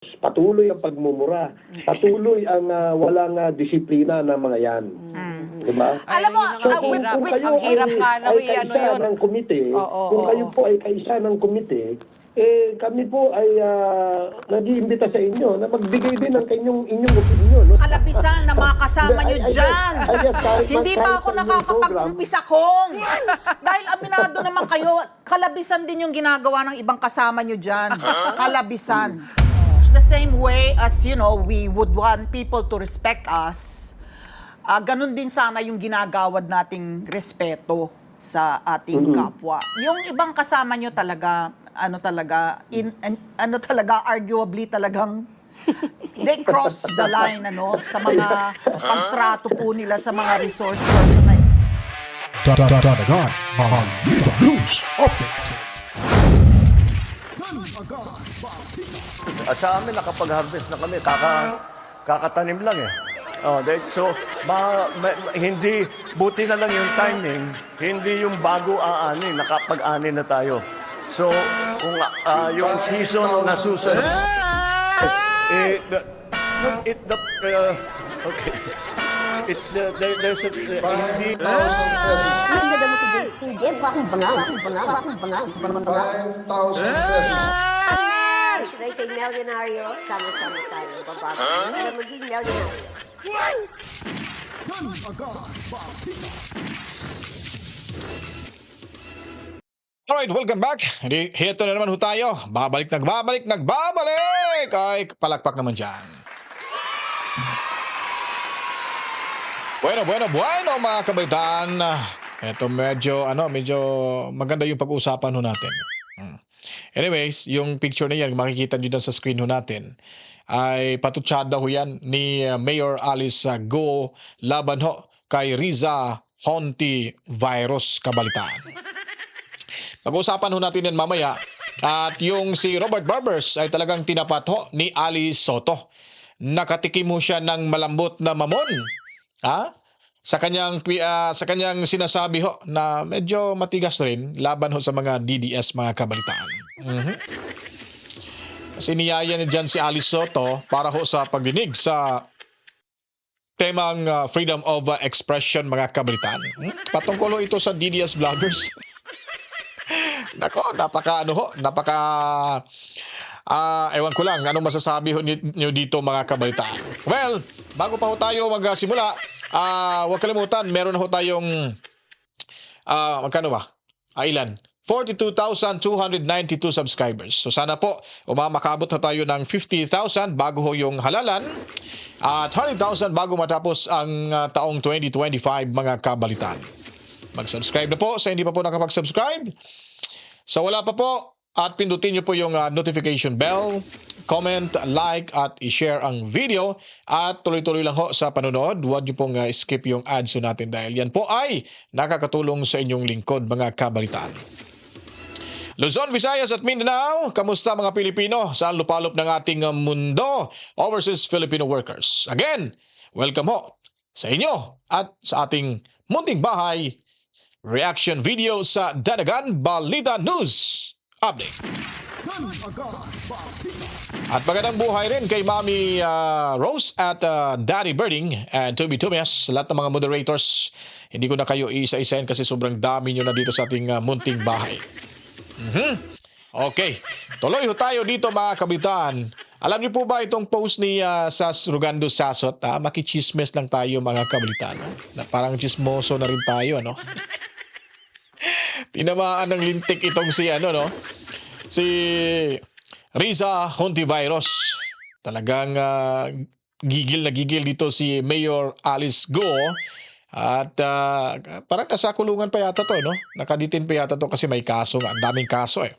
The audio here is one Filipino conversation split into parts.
patuloy ang pagmumura, patuloy ang walang disiplina ng mga yan. Di ba? Alam mo, So kung kayo ang hirap nga na ay ano kaisa yun. ng komite, Oo, kung oo. kayo po ay kaisa ng komite, kami po ay nag-iimbita sa inyo na magbigay din ng inyong opinion. No? Kalabisan na mga kasama nyo dyan. Hindi pa ako nakakapag-umpisa kong. Dahil aminado naman kayo, kalabisan din yung ginagawa ng ibang kasama nyo dyan. Kalabisan. The same way as, we would want people to respect us, ganun din sana yung ginagawad nating respeto sa ating kapwa. Yung ibang kasama nyo talaga, arguably talagang they cross the line, sa mga pagtrato po nila sa mga resource person. Dadagan Balita News Update. At sa amin, nakapag-harvest na kami. Kakatanim lang eh. So, hindi, buti na lang yung timing, hindi yung bago aanin, nakapag-ani na tayo. So, kung yung season na susunod, okay. It's, there's a, 5,000 pesos. Ang ganda mo hindi pa akong bangang. 5,000 pesos. Should I say milyonaryo? Sama-sama tayo. Babago. Para maging milyonaryo. Alright, welcome back. Heto na naman ho tayo. Nagbabalik. Ay, palakpak naman dyan. Bueno, mga kabaitan. Ito medyo maganda yung pag-uusapan ho natin. Anyways, yung picture na yan, makikita nyo dyan sa screen ho natin, ay patutsada ho yan ni Mayor Alice Go laban ho kay Riza Hontiveros Cabalitan. Pag-uusapan ho natin yan mamaya. At yung si Robert Barbers ay talagang tinapat ho ni Ali Soto. Nakatikim mo siya ng malambot na mamon. Sa kanyang sinasabi ho na medyo matigas rin laban ho sa mga DDS, mga kabalitaan. Kasi niyaya na dyan si Ali Soto para ho sa pagdinig sa temang freedom of expression, mga kabalitaan. Patungkol ho ito sa DDS vloggers. Nako, ewan ko lang, anong masasabi niyo dito, mga kabalitaan? Well, bago pa ho tayo magsimula, huwag kalimutan, meron ho tayong, magkano ba? Ilan? 42,292 subscribers. So sana po, makabot ho tayo ng 50,000 bago ho yung halalan at 100,000 bago matapos ang taong 2025, mga kabalitaan. Mag-subscribe na po sa hindi pa po nakapag-subscribe. Sa wala pa po, at pindutin nyo po yung notification bell, comment, like, at i-share ang video. At tuloy-tuloy lang ho sa panonood. Huwag nyo pong skip yung ads natin dahil yan po ay nakakatulong sa inyong lingkod, mga kabalitaan. Luzon, Visayas at Mindanao, kamusta mga Pilipino sa lupalop ng ating mundo? Overseas Filipino workers. Again, welcome ho sa inyo at sa ating munting bahay reaction video sa Danagan Balita News Update. At magandang buhay rin kay Mami Rose at Daddy Birding and Tubi Tumias, lahat ng mga moderators. Hindi ko na kayo isa-isahin kasi sobrang dami nyo na dito sa ating munting bahay. Okay, tuloy ho tayo dito, mga kabitan. Alam niyo po ba itong post ni Sas Rugando Sasot? Makichismes lang tayo, mga kabitan. Na parang chismoso na rin tayo, ano? Tinamaan ng lintik itong si si Riza Hontiveros. Talagang gigil na gigil dito si Mayor Alice Go. At parang nasa kulungan pa yata to, no? Nakaditin pa yata to kasi may kaso nga. Ang daming kaso eh.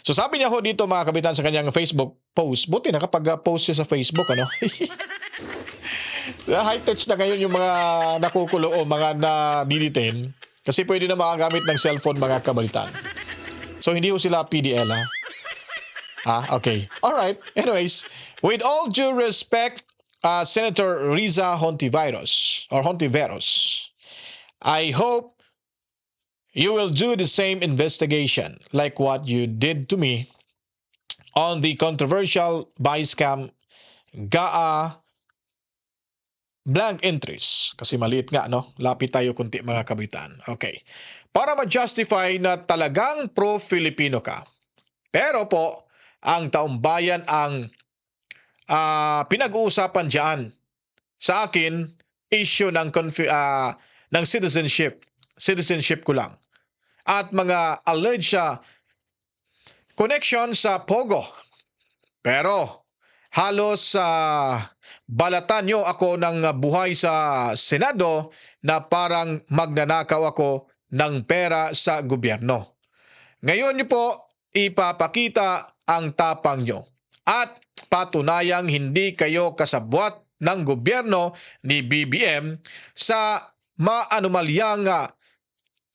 So sabi niya ho dito, mga kabitan, sa kanyang Facebook post. Buti nakapag-post siya sa Facebook, ano? High touch na ngayon yung mga nakukulo o mga na-detain. Kasi pwede na makagamit ng cellphone, mga kabalitan. So hindi ho sila PDL, okay. Alright. Anyways, with all due respect, Senator Riza Hontiveros, I hope you will do the same investigation like what you did to me on the controversial buy scam GAA blank entries. Kasi maliit nga, no? Lapit tayo kunti mga kabitan. Okay. Para ma-justify na talagang pro-Filipino ka. Pero po, ang taumbayan ang pinag-uusapan dyan. Sa akin, issue ng citizenship. Citizenship ko lang. At mga alleged connection sa Pogo. Pero halos balatan nyo ako ng buhay sa Senado na parang magnanakaw ako ng pera sa gobyerno. Ngayon nyo po ipapakita ang tapang nyo at patunayang hindi kayo kasabwat ng gobyerno ni BBM sa maanumalyang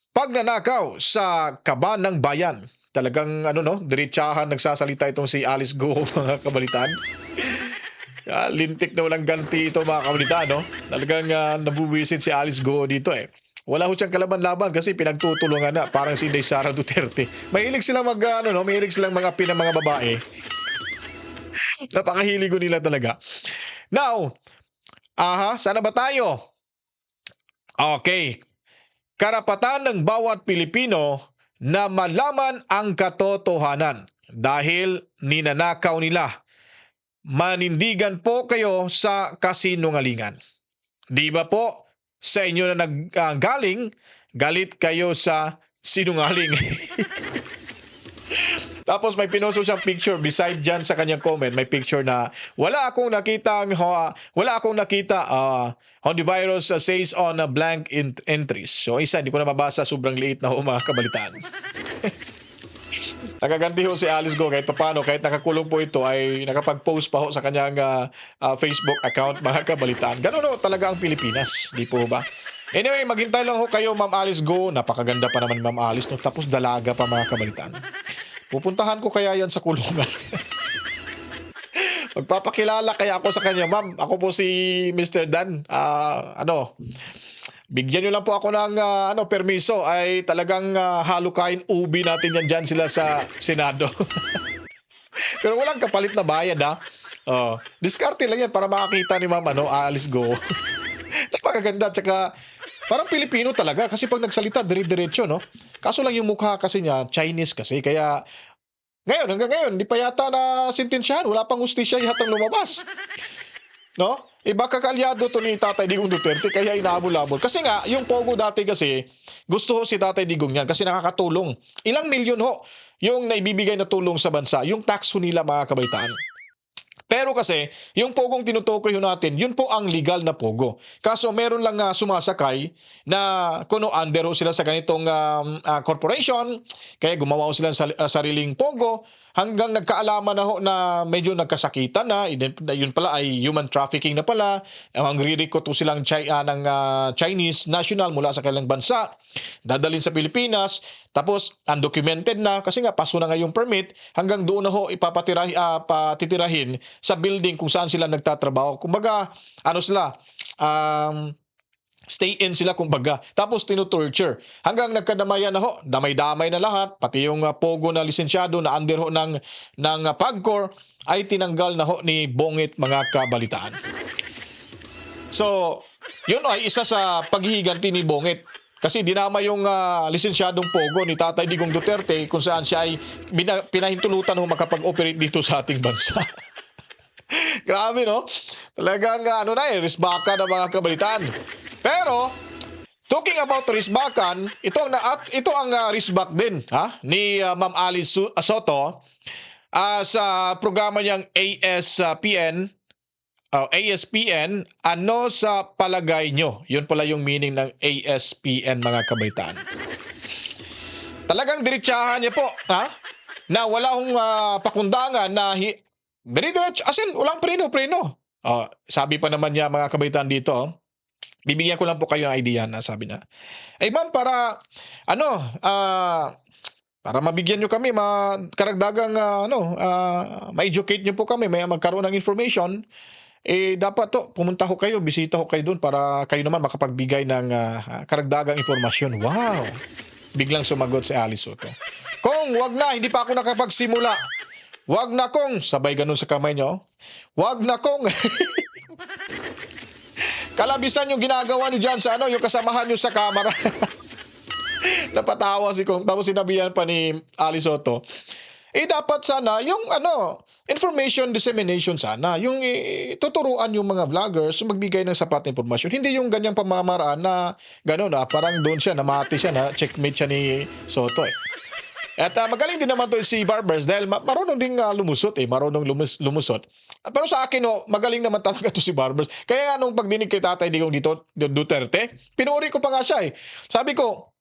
pagnanakaw sa kaban ng bayan. Talagang diretsahan nagsasalita itong si Alice Go, mga kabalitan. Lintik na walang ganti ito, mga kabalitan, no? Talagang nabuwisit si Alice Go dito eh. Wala ho siyang kalaban-laban kasi pinagtutulungan na parang si Inday Sara Duterte. Mahilig silang mahilig silang mga mga babae. Napakahilig ko nila talaga. Now, sana ba tayo? Okay. Karapatan ng bawat Pilipino na malaman ang katotohanan dahil ninanakaw nila. Manindigan po kayo sa kasinungalingan. Di ba po sa inyo na naggaling, galit kayo sa sinungaling. Tapos may pinoso siyang picture beside dyan sa kanyang comment, may picture na wala akong nakita Hondivirus says on a blank entries. So isa, hindi ko na mabasa, sobrang liit na mga kabalitaan. Nakaganti ho si Alice Go kahit paano, kahit nakakulong po ito ay nakapag-post pa ho sa kanyang Facebook account, mga kabalitaan. Ganun ho talaga ang Pilipinas, di po ba? Anyway, maghintay lang ho kayo, Ma'am Alice Go. Napakaganda pa naman, Ma'am Alice, no? Tapos dalaga pa, mga kabalitaan. Pupuntahan ko kaya yan sa kulungan. Magpapakilala kaya ako sa kanya, Ma'am. Ako po si Mr. Dan. Bigyan nyo lang po ako ng permiso. Ay talagang halukain ubi natin yan dyan sila sa Senado. Pero walang kapalit na bayad, ha? Diskarte lang yan para makakita ni Ma'am Alice Go. Napakaganda. Tsaka parang Pilipino talaga. Kasi pag nagsalita, dire-diretso, no? Kaso lang yung mukha kasi niya, Chinese kasi. Kaya hanggang ngayon, hindi pa yata na sintensyahan. Wala pang hustisya yatang lumabas. No? Iba kakalyado to ni Tatay Digong Duterte kaya inaabol-abol. Kasi nga, yung Pogo dati kasi, gusto ho si Tatay Digong yan kasi nakakatulong. Ilang milyon ho yung naibibigay na tulong sa bansa. Yung tax ho nila, mga kabaitaan. Pero kasi, yung Pogong tinutukoy ho natin, yun po ang legal na Pogo. Kaso meron lang sumasakay na kuno under ho sila sa ganitong corporation, kaya gumawa ho sila ng sariling Pogo, hanggang nagkaalaman na ho na medyo nagkasakitan na, yun pala ay human trafficking na pala, ang ririkot ho silang ng Chinese national mula sa kanilang bansa, dadalhin sa Pilipinas, tapos undocumented na, kasi nga paso na nga yung permit, hanggang doon na ho patitirahin sa building kung saan sila nagtatrabaho. Kumbaga, stay in sila kumbaga. Tapos tinutorture. Hanggang nagkadamayan na ho, damay-damay na lahat, pati yung Pogo na lisensyado na under ho ng PAGCOR ay tinanggal na ho ni Bongit, mga kabalitaan. So, yun ay isa sa paghihiganti ni Bongit. Kasi dinama yung lisensyadong Pogo ni Tatay Digong Duterte kung saan siya ay pinahintulutan ho makapag-operate dito sa ating bansa. Grabe, no? Talagang risbaka na, mga kabalitaan. Pero talking about risbakan, ito ang risbak din ni Ma'am Alice Soto sa programa niyang ASPN. Ano sa palagay nyo? Yun pala yung meaning ng ASPN, mga kabalitaan. Talagang diretsahan niya po, na wala hong pakundangan na diretso, as in, walang preno. Sabi pa naman niya, mga kabalitaan dito, bibigyan ko lang po kayo ng idea na sabi na, ma'am, para para mabigyan nyo kami, karagdagang ma-educate nyo po kami, may magkaroon ng information, dapat pumunta ho kayo, bisita ho kayo doon para kayo naman makapagbigay ng karagdagang informasyon. Wow! Biglang sumagot si Alice Soto. Kung wag na, hindi pa ako nakapagsimula. wag na kong, sabay ganun sa kamay nyo, wag na kong, kalabisan yung ginagawa ni Jan sa yung kasamahan nyo sa kamera. Napatawa si Kong, tapos sinabihan pa ni Ali Soto, dapat sana yung information dissemination sana, yung tuturuan yung mga vloggers magbigay ng sapat na impormasyon. Hindi yung ganyang pamamaraan na gano'n parang doon siya, namati siya na checkmate siya ni Soto At magaling din naman to si Barbers dahil marunong ding lumusot marunong lumusot. Pero sa akin magaling naman talaga to si Barbers. Kaya nga nung pagdinig kay Tatay Digong dito, Duterte, pinuri ko pa nga siya Sabi ko,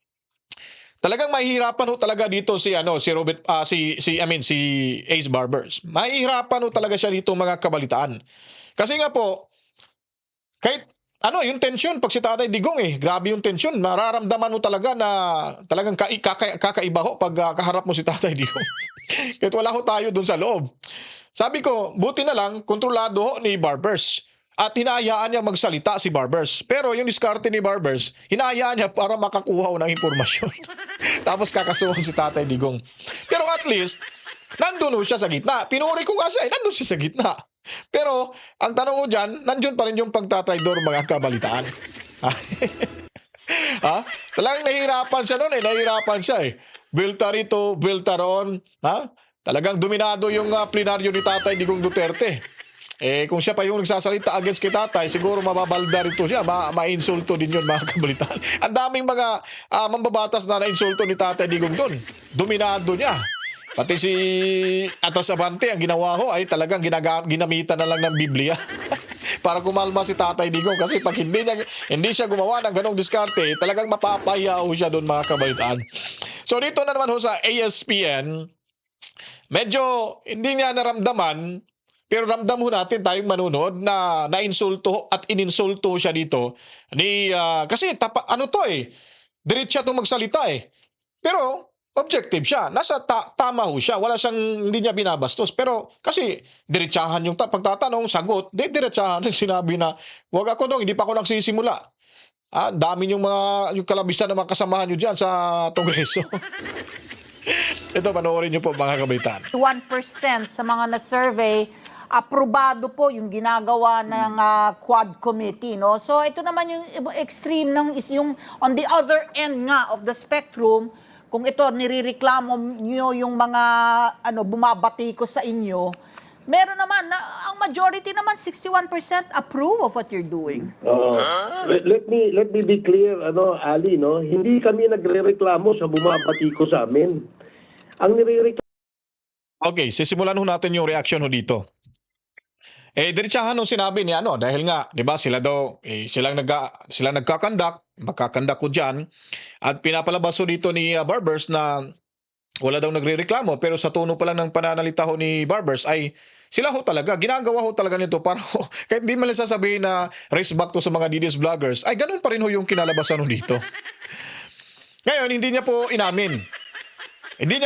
talagang mahihirapan talaga dito si Robert si Ace Barbers. Mahihirapan talaga siya dito mga kabalitaan. Kasi nga po kahit yung tension pag si Tatay Digong grabe yung tension, mararamdaman mo talaga na talagang kakaiba pag kaharap mo si Tatay Digong. Kahit wala tayo doon sa loob. Sabi ko, buti na lang kontrolado ni Barbers. At hinahayaan niya magsalita si Barbers. Pero yung diskarte ni Barbers, hinahayaan niya para makakuha ng impormasyon. Tapos kakasuhan si Tatay Digong. Pero at least, nandun siya sa gitna. Pinuri ko kasi, nandun siya sa gitna. Pero, ang tanong ko dyan, nandun pa rin yung pagtatraidor mga kabalitaan. Talagang nahihirapan siya nun nahihirapan siya Bilta rito, bilta roon. Talagang dominado yung plenaryo ni Tatay Digong Duterte. Kung siya pa yung nagsasalita against kay Tatay, siguro mababalda rito siya, ma-insulto din yun mga kabalitaan. Ang daming mga mambabatas na na-insulto ni Tatay Digong doon. Dominado niya. Pati si Atos Abante, ang ginawa ay talagang ginamitan na lang ng Biblia para kumalma si Tatay Digong. Kasi pag hindi siya gumawa ng ganong diskarte, talagang mapapahiya siya doon mga kabalitaan. So dito na naman sa ASPN, medyo hindi niya naramdaman, pero ramdam natin tayong manunod na nainsulto at ininsulto siya dito kasi diretsa itong magsalita Pero objective siya. Nasa tama siya. Wala siyang, hindi niya binabastos. Pero kasi diretsahan yung pagtatanong, sagot, diretsahan sinabi na, wag ako dong, hindi pa ako nagsisimula. Dami yung kalabisan ng mga kasamahan nyo dyan sa Kongreso. Ito, panoorin nyo po mga kabaitan. 1% sa mga na-survey, aprobado po yung ginagawa ng Quad Committee, no? So ito naman yung extreme yung on the other end nga of the spectrum, kung ito nirereklamo niyo yung mga bumabati ko sa inyo, meron naman ang majority naman 61% approve of what you're doing. Let me be clear, Ali, hindi kami nagrereklamo sa bumabati ko sa amin. Ang nirereklamo Okay, sisimulan natin yung reaction dito. Diretsahan nung sinabi ni dahil nga, 'di ba, sila daw sila nagkakandak, magkakandak ko diyan at pinapalabas dito ni Barbers na wala daw nagrereklamo, pero sa tono pa lang ng pananalita ni Barbers ay sila talaga ginagawa talaga nito para kahit hindi man lang sasabihin na race back to sa mga DDS vloggers, ay ganun pa rin yung kinalabasan dito. Ngayon, hindi niya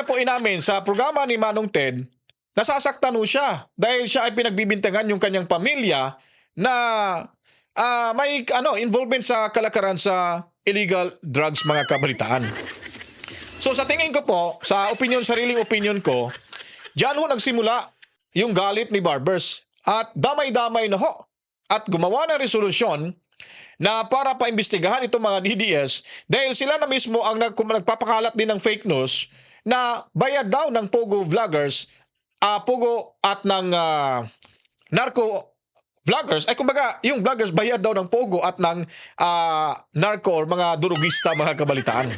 po inamin sa programa ni Manong Ted. Nasasaktan siya dahil siya ay pinagbibintangan yung kanyang pamilya na may involvement sa kalakaran sa illegal drugs mga kabalitaan. So sa tingin ko po, sa sariling opinion ko, diyan nagsimula yung galit ni Barbers at damay-damay na at gumawa ng resolusyon na para paimbestigahan itong mga DDS dahil sila na mismo ang nagpapakalat din ng fake news na bayad daw ng Pogo vloggers, Pogo at ng narco vloggers, kumbaga yung vloggers bayad daw ng Pogo at ng narco or mga durugista mga kabalitaan.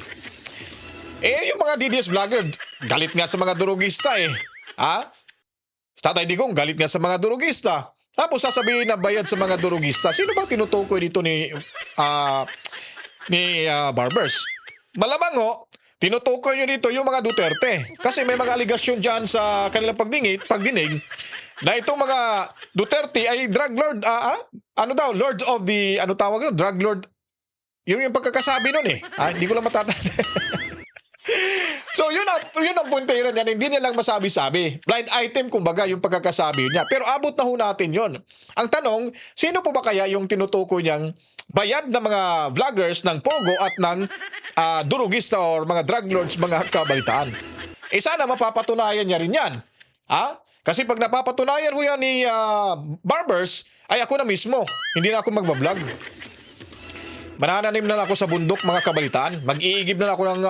Yung mga DDS vlogger, galit nga sa mga durugista Tatay Digong, galit nga sa mga durugista. Tapos sasabihin na bayad sa mga durugista. Sino ba tinutukoy dito ni Barbers? Malamang tinutukoy nyo dito yung mga Duterte. Kasi may mga aligasyon dyan sa kanilang pagdinig na itong mga Duterte ay drug lord, lord of the, tawag yun? Drug lord. Yun yung pagkakasabi nun hindi ko lang matatanda. So yun ang puntiran niya. Hindi niya lang masabi-sabi. Blind item kumbaga yung pagkakasabi niya. Pero abot na natin yun. Ang tanong, sino po ba kaya yung tinutukoy niyang bayad na mga vloggers ng Pogo at ng durugista or mga drug lords mga kabalitaan? Sana mapapatunayan niya rin yan. Kasi pag napapatunayan ho yan ni Barbers, ay ako na mismo. Hindi na ako magbablog. Manananim na lang ako sa bundok, mga kabalitaan. Mag-iigib na lang ako ng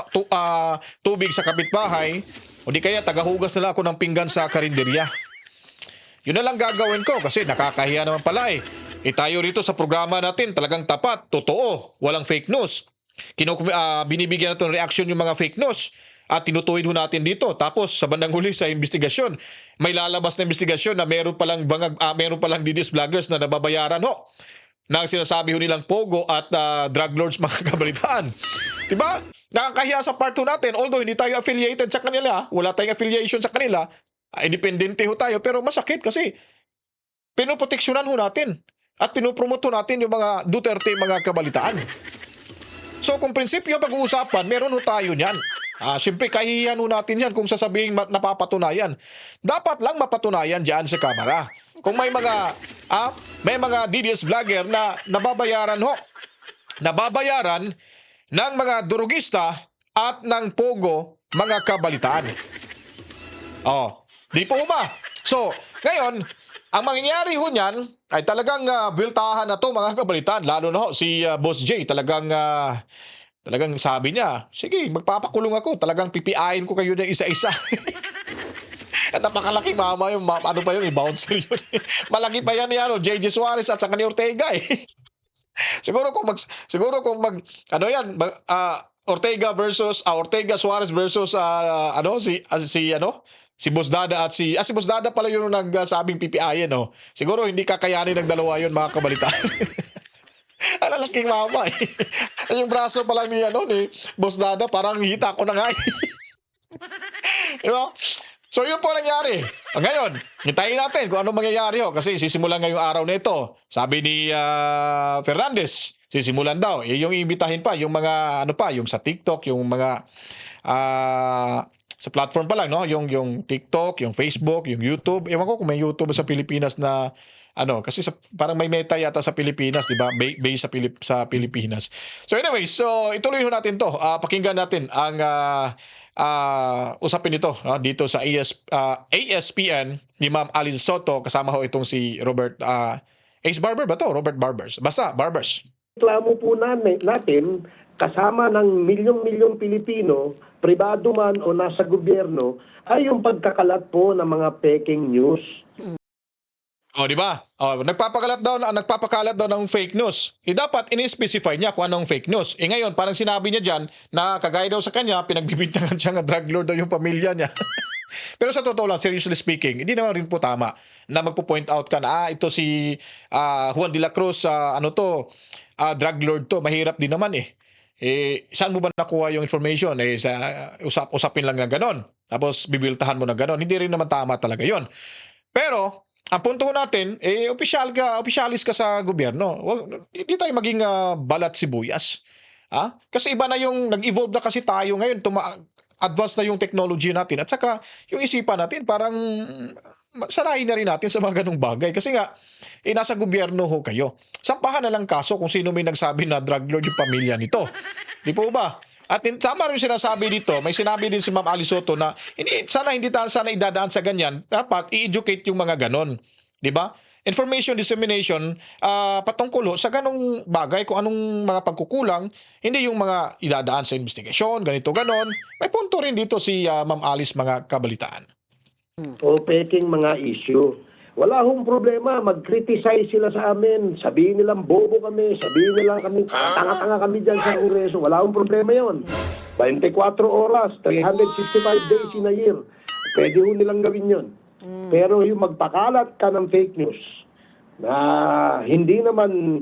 tubig sa kapitbahay. O di kaya tagahugas na lang ako ng pinggan sa karinderya. Yun na lang gagawin ko kasi nakakahiya naman pala eh. Tayo rito sa programa natin talagang tapat, totoo, walang fake news. Binibigyan natin ng reaction yung mga fake news at tinutuwid ho natin dito. Tapos sa bandang huli sa investigasyon, may lalabas na investigasyon na meron palang DDS vloggers na nababayaran ho ng sinasabi ho nilang pogo at drug lords, mga kabalitaan. Diba? Nakakahiya sa part 2 natin, although hindi tayo affiliated sa kanila, wala tayong affiliation sa kanila, independente ho tayo, pero masakit kasi pinoproteksyonan ho natin at pinopromote ho natin yung mga Duterte, mga kabalitaan. So kung prinsipyo pag-uusapan, meron ho tayo niyan. Siyempre kahihiyan ho natin yan kung sasabihin napapatunayan. Dapat lang mapatunayan dyan sa kamera. Kung may mga DDS vlogger na nababayaran ng mga durugista at ng pogo, mga kabalitaan. Di po ba? So, ngayon, ang mangyayari ho niyan ay talagang biltahan na to, mga kabalitaan. Lalo na ho, si Boss J, talagang sabi niya, sige, magpapakulong ako. Talagang pipiain ko kayo ng isa-isa. At napakalaking mama yung, bouncer yun. Malaki pa yan ni JJ Suarez at saka ni Ortega eh. Siguro Ortega Suarez versus si Boss Dada at si Boss Dada pala yun nagsabing PPI no. Siguro hindi kakayanin ng dalawa yun, mga kabalitaan. Ang lalaking mama eh. Yung braso pa lang ni Boss Dada, parang hita ko na nga eh. Diba? So yun po nangyari. Ngayon, hintayin natin kung ano mangyayari kasi sisimulan ngayong araw na ito. Sabi ni Fernandez, sisimulan daw. Yung iimbitahin pa, yung mga yung sa TikTok, yung mga sa platform pa lang, no? Yung TikTok, yung Facebook, yung YouTube. Ewan ko kung may YouTube sa Pilipinas na kasi parang may meta yata sa Pilipinas, di ba? Base sa Pilipinas. So anyway, so ituloy ho natin to. Pakinggan natin ang usapin ito dito sa ASPN ni Ma'am Alice Soto. Kasama ho itong si Robert Ace Barber ba to? Robert Barbers. Basta, Barbers. Reklamo po natin kasama ng milyong-milyong Pilipino, pribado man o nasa gobyerno, ay yung pagkakalat po ng mga peking news. Di ba? Nagpapakalat daw ng fake news. Dapat ini-specify niya kung anong fake news. Ngayon, parang sinabi niya diyan na kagaya daw sa kanya, pinagbibintangan siya ng drug lord daw yung pamilya niya. Pero sa totoo lang, seriously speaking, hindi naman rin po tama na magpo-point out ka na ito si Juan de la Cruz, drug lord to. Mahirap din naman eh. Saan mo ba nakuha yung information? Usapin lang na ganon. Tapos bibiltahan mo na ganon. Hindi rin naman tama talaga yon. Pero ang punto natin, opisyalis ka sa gobyerno. Hindi tayo maging balat sibuyas. Kasi iba na yung nag-evolve na kasi tayo ngayon. Advance na yung technology natin. At saka yung isipan natin parang sanayin na rin natin sa mga ganung bagay. Kasi nga, nasa gobyerno ho kayo. Sampahan na lang kaso kung sino may nagsabi na drug lord yung pamilya nito. Di po ba? At sama rin sinasabi dito, may sinabi din si Ma'am Alice Soto na sana idadaan sa ganyan, dapat i-educate yung mga ganon. Di ba? Information dissemination patungkol sa ganong bagay, kung anong mga pagkukulang, hindi yung mga idadaan sa investigation, ganito ganon. May punto rin dito si Ma'am Alice, mga kabalitaan. O peking mga issue. Wala hong problema, mag-criticize sila sa amin, sabihin nilang bobo kami, sabihin nilang kami, tanga-tanga kami dyan sa Kongreso. Wala hong problema yon. 24 oras, 365 days in a year. Pwede ho nilang gawin yon. Pero yung magpakalat ka ng fake news na hindi naman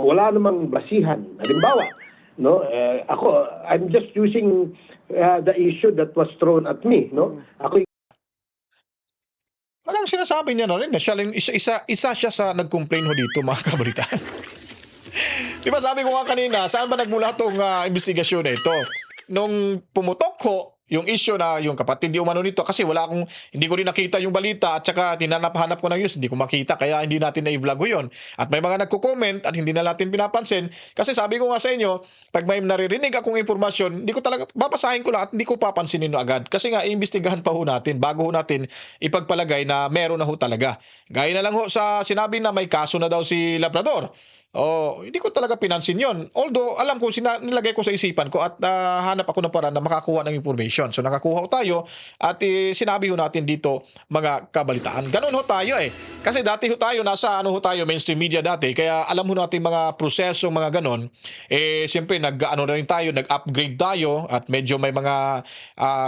wala namang basihan. Halimbawa, I'm just using the issue that was thrown at me, Ako Parang sinasabi niya na rin na isa siya sa nag-complain ho dito, mga kabalitaan. Di ba sabi ko nga kanina, saan ba nagmula itong investigasyon na ito? Nung pumutok ho yung issue na yung kapatid di umano nito kasi hindi ko rin nakita yung balita at saka tinanap-hanap ko ng news, hindi ko makita kaya hindi natin na-vlog ko yun. At may mga nagko-comment at hindi na natin pinapansin kasi sabi ko nga sa inyo, pag may naririnig akong impormasyon, hindi ko talaga, babasahin ko lang at hindi ko papansinin no agad. Kasi nga, iimbestigahan pa ho natin bago ho natin ipagpalagay na meron na ho talaga. Gaya na lang ho sa sinabi na may kaso na daw si Labrador. Hindi ko talaga pinansin yon. Although, alam ko, nilagay ko sa isipan ko at hanap ako ng paraan na makakuha ng information. So, nakakuha ho tayo at sinabi ho natin dito mga kabalitaan. Ganun ho tayo eh. Kasi dati ho tayo, mainstream media dati. Kaya alam ho natin mga prosesong mga ganun. Siyempre, nag-upgrade tayo at medyo may mga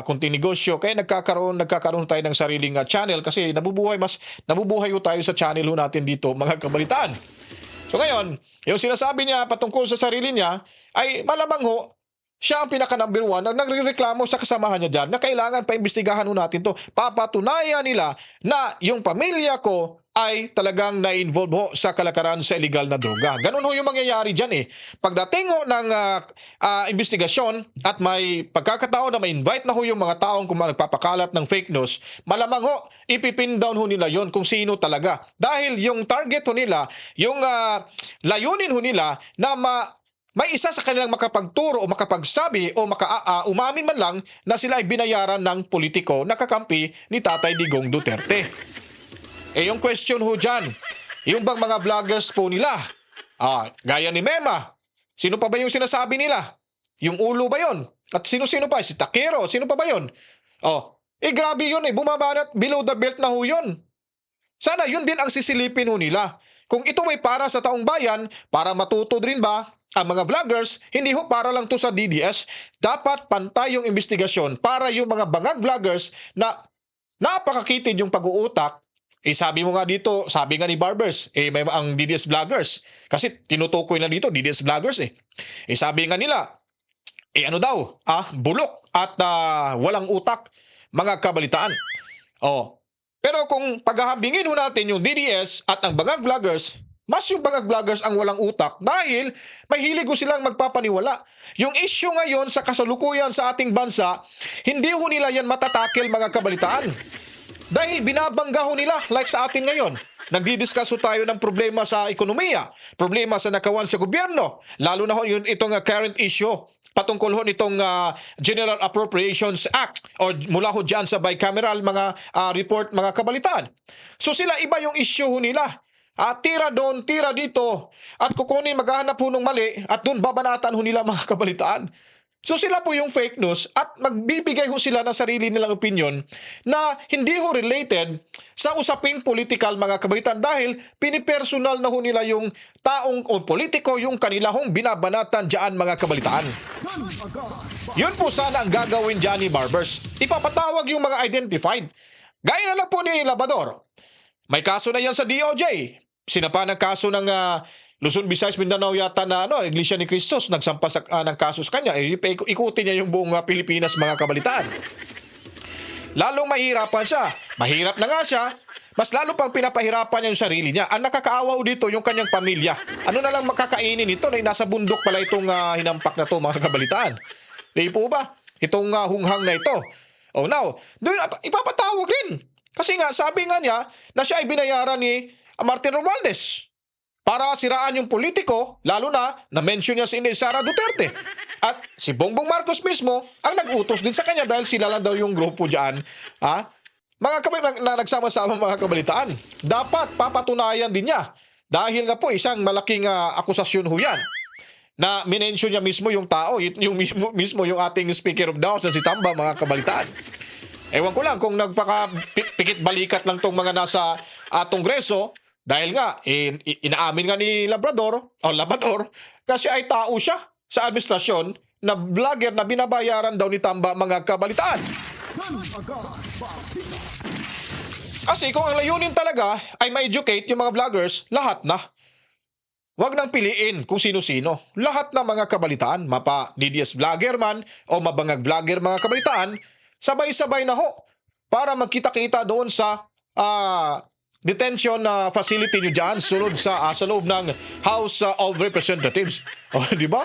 kunting negosyo. Kaya nagkakaroon tayo ng sariling channel kasi nabubuhay ho tayo sa channel ho natin dito mga kabalitaan. So ngayon, yung sinasabi niya patungkol sa sarili niya ay malamang ho, siya ang pinaka-number 1 na nagrereklamo sa kasamahan niya dyan na kailangan paimbestigahan ho natin to. Papatunayan nila na yung pamilya ko ay talagang na-involve ho sa kalakaran sa illegal na droga. Ganun ho yung mangyayari dyan eh. Pagdating ho ng investigasyon at may pagkakataon na ma-invite na ho yung mga taong kung nagpapakalat ng fake news, malamang ho, ipipin down ho nila yon kung sino talaga. Dahil yung target ho nila, yung layunin ho nila na may isa sa kanilang makapagturo o makapagsabi o umamin man lang na sila ay binayaran ng politiko na kakampi ni Tatay Digong Duterte. Yung question ho dyan, yung bang mga vloggers po nila, gaya ni Mema, sino pa ba yung sinasabi nila? Yung ulo ba yon? At sino-sino pa? Si Takero, sino pa ba yon? Grabe yun eh, bumabanat below the belt na ho yun. Sana yun din ang sisilipin ho nila. Kung ito ay para sa taong bayan, para matuto rin ba ang mga vloggers, hindi ho para lang to sa DDS, dapat pantay yung investigasyon para yung mga bangag vloggers na napakakitid yung pag-uutak. Sabi mo nga dito, sabi nga ni Barbers, may ang DDS vloggers. Kasi tinutukoy na dito, DDS vloggers eh. Sabi nga nila, bulok at walang utak, mga kabalitaan. Pero kung paghahambingin ho natin yung DDS at ang bangag vloggers, mas yung bangag vloggers ang walang utak dahil mahilig ho silang magpapaniwala. Yung issue ngayon sa kasalukuyan sa ating bansa, hindi ho nila yan matatakel mga kabalitaan. Dahil binabangga ho nila like sa atin ngayon. Nagdidiscuss ho tayo ng problema sa ekonomiya, problema sa nakawan sa gobyerno, lalo na ho itong current issue patungkol ho nitong General Appropriations Act or mula ho dyan sa bicameral mga report mga kabalitaan. So sila iba yung issue ho nila. Tira doon, tira dito at kukunin maghahanap ho ng mali at doon babanatan ho nila mga kabalitaan. So sila po yung fake news at magbibigay ho sila ng sarili nilang opinion na hindi ho related sa usaping political mga kabalitan dahil pinipersonal na ho nila yung taong o politiko yung kanila hong binabanatan dyan mga kabalitaan. Yun po sana ang gagawin dyan ni Barbers. Ipapatawag yung mga identified. Gaya na lang po ni Labrador. May kaso na yan sa DOJ. Sinapa ng kaso ng Luzon, Visayas, Mindanao yata na Iglesia ni Cristos nagsampa ng kaso sa kanya. Ikutin niya yung buong Pilipinas mga kabalitaan. Lalong mahirapan siya. Mahirap na nga siya. Mas lalo pang pinapahirapan niya yung sarili niya. Ang nakakaawa dito yung kanyang pamilya. Ano na lang makakainin ito na nasa bundok pala itong hinampak na to mga kabalitaan. Di po ba? Itong hunghang na ito. Now, doon ipapatawag rin. Kasi nga, sabi nga niya na siya ay binayaran ni Martin Romualdez para siraan yung politiko, lalo na mention niya si Inday Sara Duterte. At si Bongbong Marcos mismo ang nag-utos din sa kanya dahil sila lang daw yung grupo dyan. Mga kabalitaan na nagsama-sama mga kabalitaan. Dapat papatunayan din niya. Dahil nga po isang malaking akusasyon ho yan. Na minention niya mismo yung tao, yung mismo yung ating Speaker of the House na si Tamba mga kabalitaan. Ewan ko lang kung nagpaka-pikit balikat lang tong mga nasa Kongreso. Dahil nga, inaamin nga ni Labrador kasi ay tao siya sa administrasyon na vlogger na binabayaran daw ni Tamba mga kabalitaan. Kasi kung ang layunin talaga ay ma-educate yung mga vloggers, lahat na. Huwag nang piliin kung sino-sino. Lahat na mga kabalitaan, mapa DDS vlogger man o mabangag vlogger mga kabalitaan, sabay-sabay na ho para magkita-kita doon sa detention facility nyo dyan sunod sa loob ng House of Representatives. Di ba?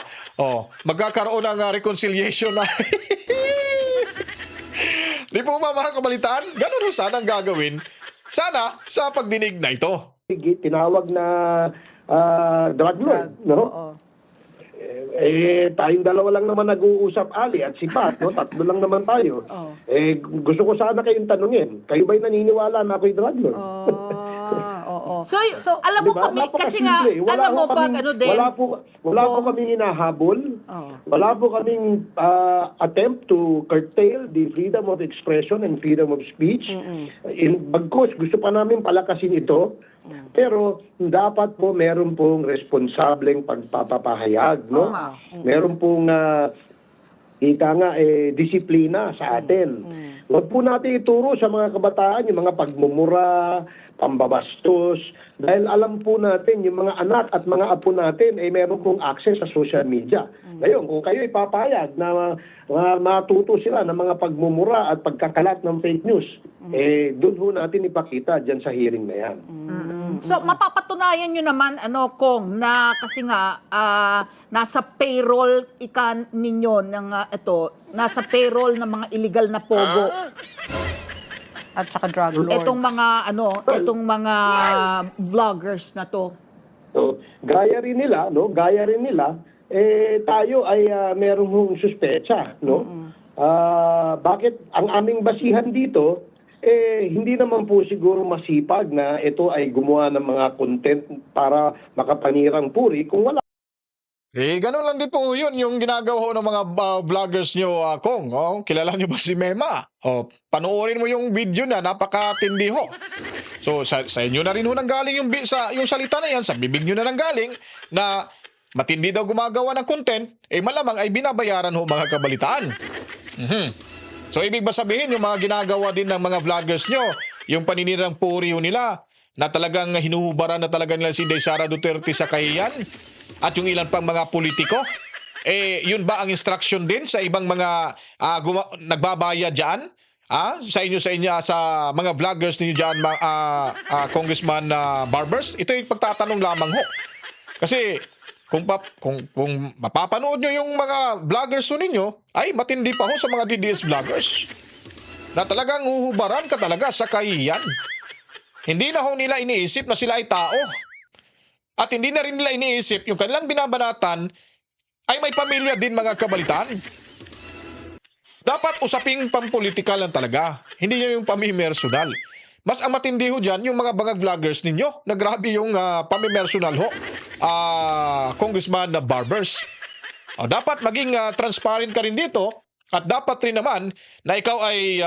Magkakaroon ng reconciliation na Di po ba mga kabalitaan? Ganun ho sana ang gagawin. Sana sa pagdinig na ito. Tinawag na drug lord, no? Oo. Tayong dalawa lang naman nag-uusap, Ali at si Pat, no? Tatlo lang naman tayo. Oh. Gusto ko sana kayong tanungin, kayo ba'y naniniwala na ako'y drug lord? Oo. So alam mo Diba? kami, kasi nga, Napakasimple. alam mo ho pag kaming- ano din, Wala po kaming hinahabol. Oo. Wala po kaming attempt to curtail the freedom of expression and freedom of speech. Bagkus, gusto pa namin palakasin ito. Pero dapat po meron pong responsableng pagpapahayag, no? Meron pong ika nga disiplina sa atin. Huwag po natin ituro sa mga kabataan yung mga pagmumura, pambabastos, dahil alam po natin yung mga anak at mga apo natin ay meron pong access sa social media. Ngayon, kung kayo ipapayag na matuto sila ng mga pagmumura at pagkakalat ng fake news, doon ho natin ipakita dyan sa hearing na yan. so mapapatunayan nyo naman, Kong, na kasi nga, nasa payroll ninyo ng nasa payroll ng mga illegal na pogo. At saka drug lords. Itong mga vloggers na to. So, gaya rin nila, tayo ay merong suspecha, no? Bakit ang aming basihan dito hindi naman po siguro masipag na ito ay gumawa ng mga content para makapanirang puri kung wala Ganun lang din po yun yung ginagawa ho ng mga vloggers nyo, Kong. Kilala nyo ba si Mema? Panoorin mo yung video na, napakatindi ho. So, sa inyo na rin ho nanggaling yung salita na yan, sa bibig nyo na nanggaling, na matindi daw gumagawa ng content, malamang ay binabayaran ho mga kabalitaan. So, ibig ba sabihin yung mga ginagawa din ng mga vloggers nyo, yung paninirang puri ho nila, na talagang hinuhubaran na talaga nila si Sara Duterte sa kahiyan? At yung ilan pang mga politiko, yun ba ang instruction din sa ibang mga nagbabayad dyan? Sa mga vloggers ninyo dyan, Congressman Barbers? Ito yung pagtatanong lamang ho. Kasi kung mapapanood nyo yung mga vloggers ho ninyo, ay matindi pa ho sa mga DDS vloggers. Na talagang uhubaran ka talaga sa kahiyan. Hindi na ho nila iniisip na sila ay tao. At hindi na rin nila iniisip yung kanilang binabanatan ay may pamilya din mga kabalitaan. Dapat usaping pampolitikal lang talaga. Hindi yung pamimersonal. Mas ang matindi ho dyan yung mga bangag vloggers ninyo na grabe yung pamimersonal ho. Congressman Barbers. Dapat maging transparent ka rin dito at dapat rin naman na ikaw ay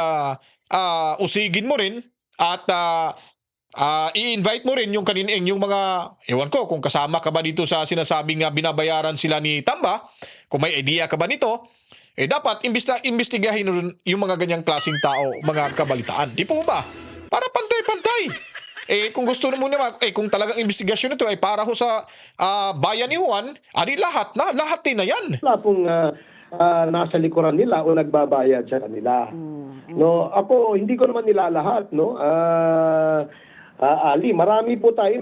usigin mo rin at i-invite mo rin yung mga, ewan ko, kung kasama ka ba dito sa sinasabing binabayaran sila ni Tamba, kung may idea ka ba nito, dapat imbestigahin rin yung mga ganyang klaseng tao, mga kabalitaan. Di po ba? Para pantay-pantay. Kung gusto mo naman, kung talagang investigasyon ito ay para ho sa bayan ni Juan, lahat din na yan. wala pong nasa likuran nila o nagbabayad sa kanila. No, ako hindi ko naman nilalahat, no. Ali, marami po tayo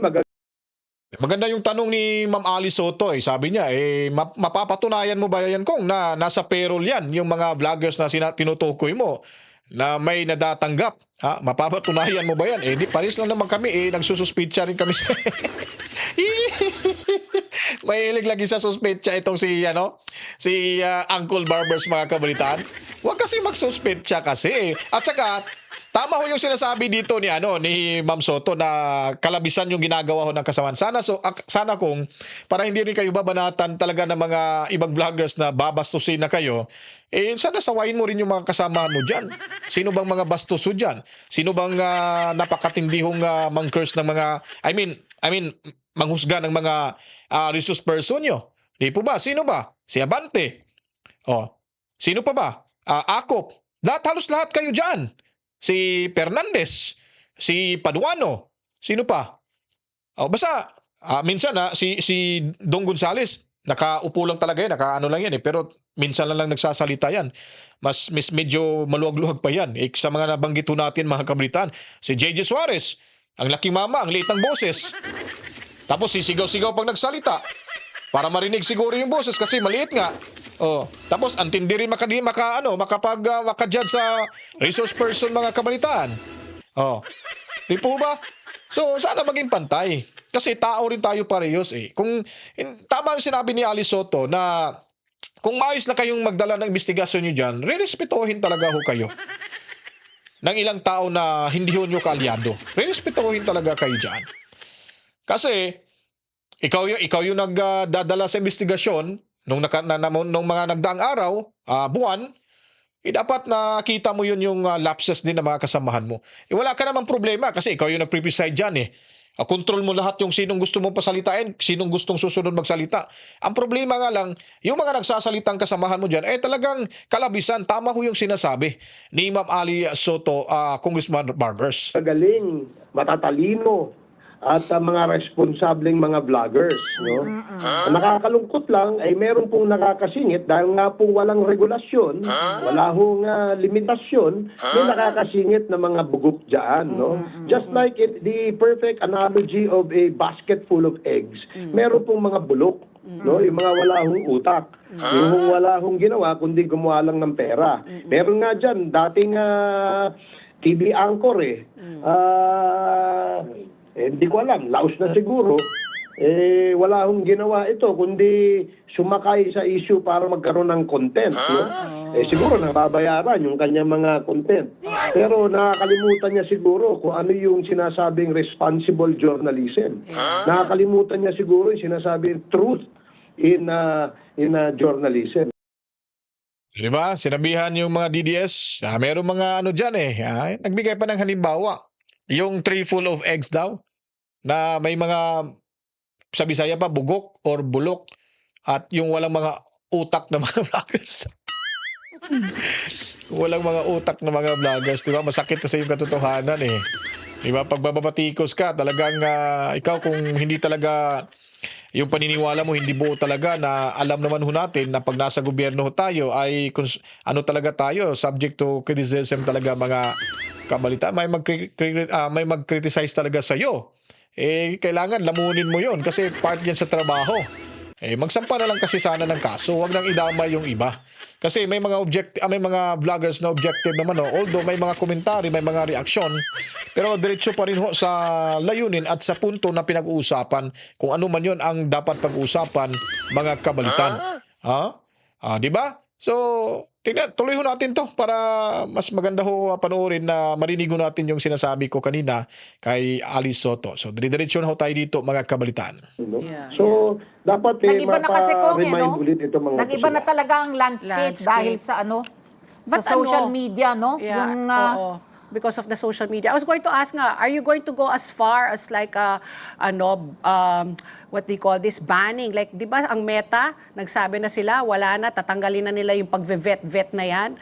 Maganda yung tanong ni Ma'am Ali Soto. Sabi niya, mapapatunayan mo ba yan kung nasa payroll yan, yung mga vloggers na tinutukoy mo na may nadatanggap? Mapapatunayan mo ba yan? Di pares lang naman kami, nagsususpitsa rin kami. Mahilig lagi sa suspetsa itong si Uncle Barbers, mga kabalitaan. Huwag kasi magsuspetsa kasi. At saka, tama ho yung sinasabi dito ni Ma'am Soto na kalabisan yung ginagawa ho ng kasamaan. Sana kung para hindi rin kayo babanatan talaga ng mga ibang vloggers na babastusin na kayo, sana sawayin mo rin yung mga kasama mo dyan. Sino bang mga bastuso dyan? Sino bang napakatindihong mang-curse ng mga, manghusga ng mga resource person nyo? Di po ba? Sino ba? Si Abante. Sino pa ba? Akop. Halos lahat kayo dyan. Si Fernandez, si Paduano, sino pa? Basta minsan si Dong Gonzales, nakaupo lang talaga yan, nakaano lang yan pero minsan lang nagsasalita yan. Mas medyo maluwag-luwag pa yan. Sa mga nabanggit natin mga kabalitaan, si JJ Suarez, ang laking mama, ang liit ng boses. Tapos sisigaw-sigaw pag nagsalita. Para marinig siguro yung boses kasi maliit nga. Oh, tapos antindi rin makapag-judge sa resource person mga kabalitaan. Oh. Di po ba? So, sana maging pantay. Kasi tao rin tayo parehas eh. Tama yung sinabi ni Alice Soto na kung maayos na kayong magdala ng investigasyon nyo dyan, re-respetuhin talaga ho kayo. Ng ilang tao na hindi ho nyo kaalyado. Re-respetuhin talaga kayo dyan. Kasi, ikaw yung nagdadala sa investigasyon nung mga nagdaang araw, buwan, dapat nakita mo yun yung lapses din ng mga kasamahan mo. Wala ka namang problema kasi ikaw yung nag-preside dyan eh. Control mo lahat yung sinong gusto mong pasalitain, sinong gustong susunod magsalita. Ang problema nga lang, yung mga nagsasalitang kasamahan mo dyan, talagang kalabisan. Tama ho yung sinasabi ni Ma'am Ali Soto, Congressman Barbers. Magaling, matatalino, at mga responsableng mga vloggers. No? Nakakalungkot lang ay meron pong nakakasingit dahil nga po walang regulasyon, wala hong limitasyon, may nakakasingit na mga bugok dyan. No? Just like the perfect analogy of a basket full of eggs, meron pong mga bulok. No, yung mga wala hong utak, yung wala hong ginawa kundi gumawa lang ng pera. Meron nga dyan dating TV anchor hindi ko alam, laos na siguro, wala hong ginawa ito, kundi sumakay sa issue para magkaroon ng content. No? Siguro nababayaran yung kanyang mga content. Pero nakakalimutan niya siguro kung ano yung sinasabing responsible journalism. Nakakalimutan niya siguro yung sinasabing truth in journalism. Diba? Sinabihan yung mga DDS, meron mga dyan nagbigay pa ng halimbawa. Yung tray full of eggs daw, na may mga, sa Bisaya pa, bugok or bulok, at yung walang mga utak na mga vloggers. Walang mga utak na mga vloggers, diba? Masakit kasi yung katotohanan eh. Diba? Pag babatikos ka, talagang ikaw kung hindi talaga yung paniniwala mo hindi buo talaga na alam naman ho natin na pag nasa gobyerno ho tayo ay talaga tayo, subject to criticism talaga mga kabalita, may mag-criticize talaga sa iyo. Kailangan lamunin mo 'yon kasi part 'yan sa trabaho. Magsampa na lang kasi sana ng kaso, wag nang idama yung iba. Kasi may mga vloggers na objective naman although may mga komentary, may mga reaksyon, pero diretso pa rin ho sa layunin at sa punto na pinag-uusapan kung ano man 'yon ang dapat pag-usapan mga kabalitan. Di ba? So, tuloy ho natin to para mas maganda ho panoorin na marinig ho natin yung sinasabi ko kanina kay Alice Soto. So, diretso na ho tayo dito mga kabalitan. No? So, dapat Nag-iba na kasi kung remind ulit ito mga nag-iba na talaga ang landscape dahil sa sa social media, no? Yeah, Yung, because of the social media. I was going to ask nga, are you going to go as far as like what they call this, banning? Like, di ba ang Meta, nagsabi na sila, wala na, tatanggalin na nila yung pag-vet na yan.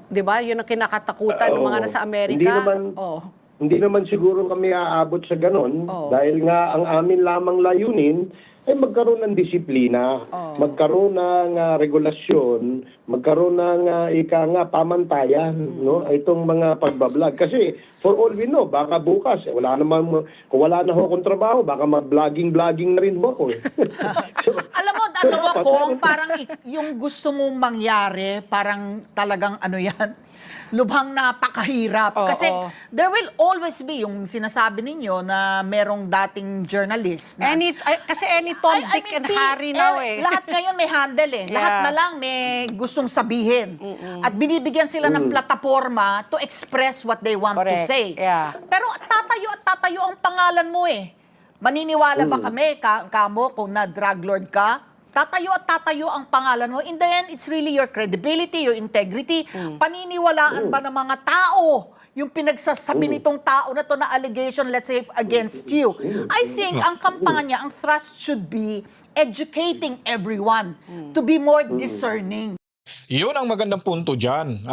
Di ba? Yun ang kinakatakutan ng mga nasa Amerika. Hindi naman siguro kami aabot sa ganon dahil nga ang amin lamang layunin ay magkaroon ng disiplina, magkaroon ng regulasyon, magkaroon ng pamantayan, no? Itong mga pagbablog. Kasi for all we know, baka bukas, kung wala na ho akong trabaho, baka mag-vlogging na rin ho ako. alam mo, parang yung gusto mong mangyari, parang talagang yan, lubhang napakahirap. Kasi there will always be yung sinasabi ninyo na merong dating journalist. Na, Kasi any Tom, Dick, and Harry now Lahat ngayon may handle Yeah. Lahat na lang may gustong sabihin. At binibigyan sila ng plataforma to express what they want to Correct. say. Yeah. Pero tatayo ang pangalan mo Maniniwala ba kami, kamo, kung na drug lord ka? Tatayo ang pangalan mo. In the end, it's really your credibility, your integrity. Paniniwalaan ba ng mga tao yung pinagsasabi nitong tao na to na allegation, let's say, against you? I think ang kampanya, ang thrust should be educating everyone to be more discerning. Yun ang magandang punto dyan.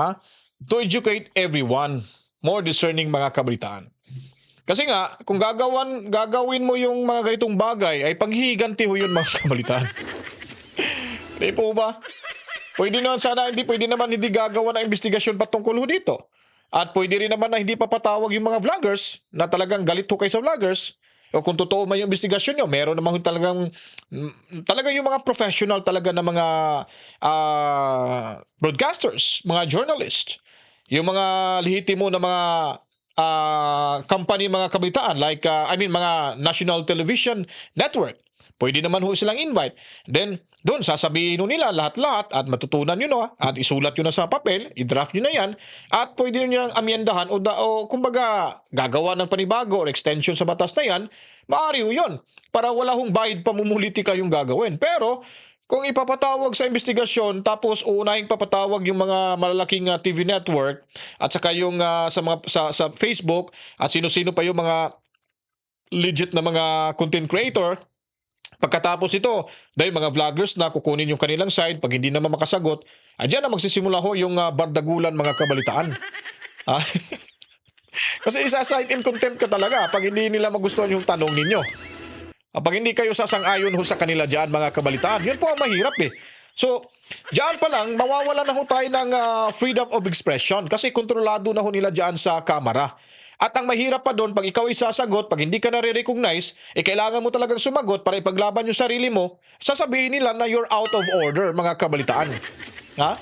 To educate everyone, more discerning mga kabalitaan. Kasi nga, kung gagawin mo yung mga ganitong bagay, ay paghihiganti ho yun mga kabalitaan. Di po ba? Pwede naman hindi gagawa ng investigasyon patungkol ho dito. At pwede rin naman na hindi papatawag yung mga vloggers na talagang galit ho kayo sa vloggers. O kung totoo man yung investigasyon nyo, meron naman talagang yung mga professional talaga na mga broadcasters, mga journalist, yung mga lihitimo na mga company, mga kabitaan, like, mga national television network. Pwede naman ho silang invite. Then, doon, sasabihin nila lahat-lahat at matutunan nyo na at isulat nyo na sa papel, i-draft nyo na yan at pwede nyo nang amyendahan o kumbaga gagawa ng panibago or extension sa batas na yan, maaari ho yun. Para wala hong bahid pamumulitika yung gagawin. Pero, kung ipapatawag sa investigasyon tapos uunahing papatawag yung mga malalaking TV network at saka yung sa Facebook at sino-sino pa yung mga legit na mga content creator, pagkatapos ito, dahil mga vloggers na kukunin yung kanilang side, pag hindi naman makasagot, dyan na magsisimula ho yung bardagulan, mga kabalitaan. Kasi isa-cite in contempt ka talaga pag hindi nila magustuhan yung tanong ninyo. Pag hindi kayo sasang-ayon ho sa kanila dyan, mga kabalitaan, yun po ang mahirap eh. So, dyan pa lang, mawawala na ho tayo ng freedom of expression kasi kontrolado na ho nila dyan sa kamera. At ang mahirap pa doon, pag ikaw ay sasagot, pag hindi ka nare-recognize, kailangan mo talagang sumagot para ipaglaban yung sarili mo, sasabihin nila na you're out of order, mga kabalitaan. Ha?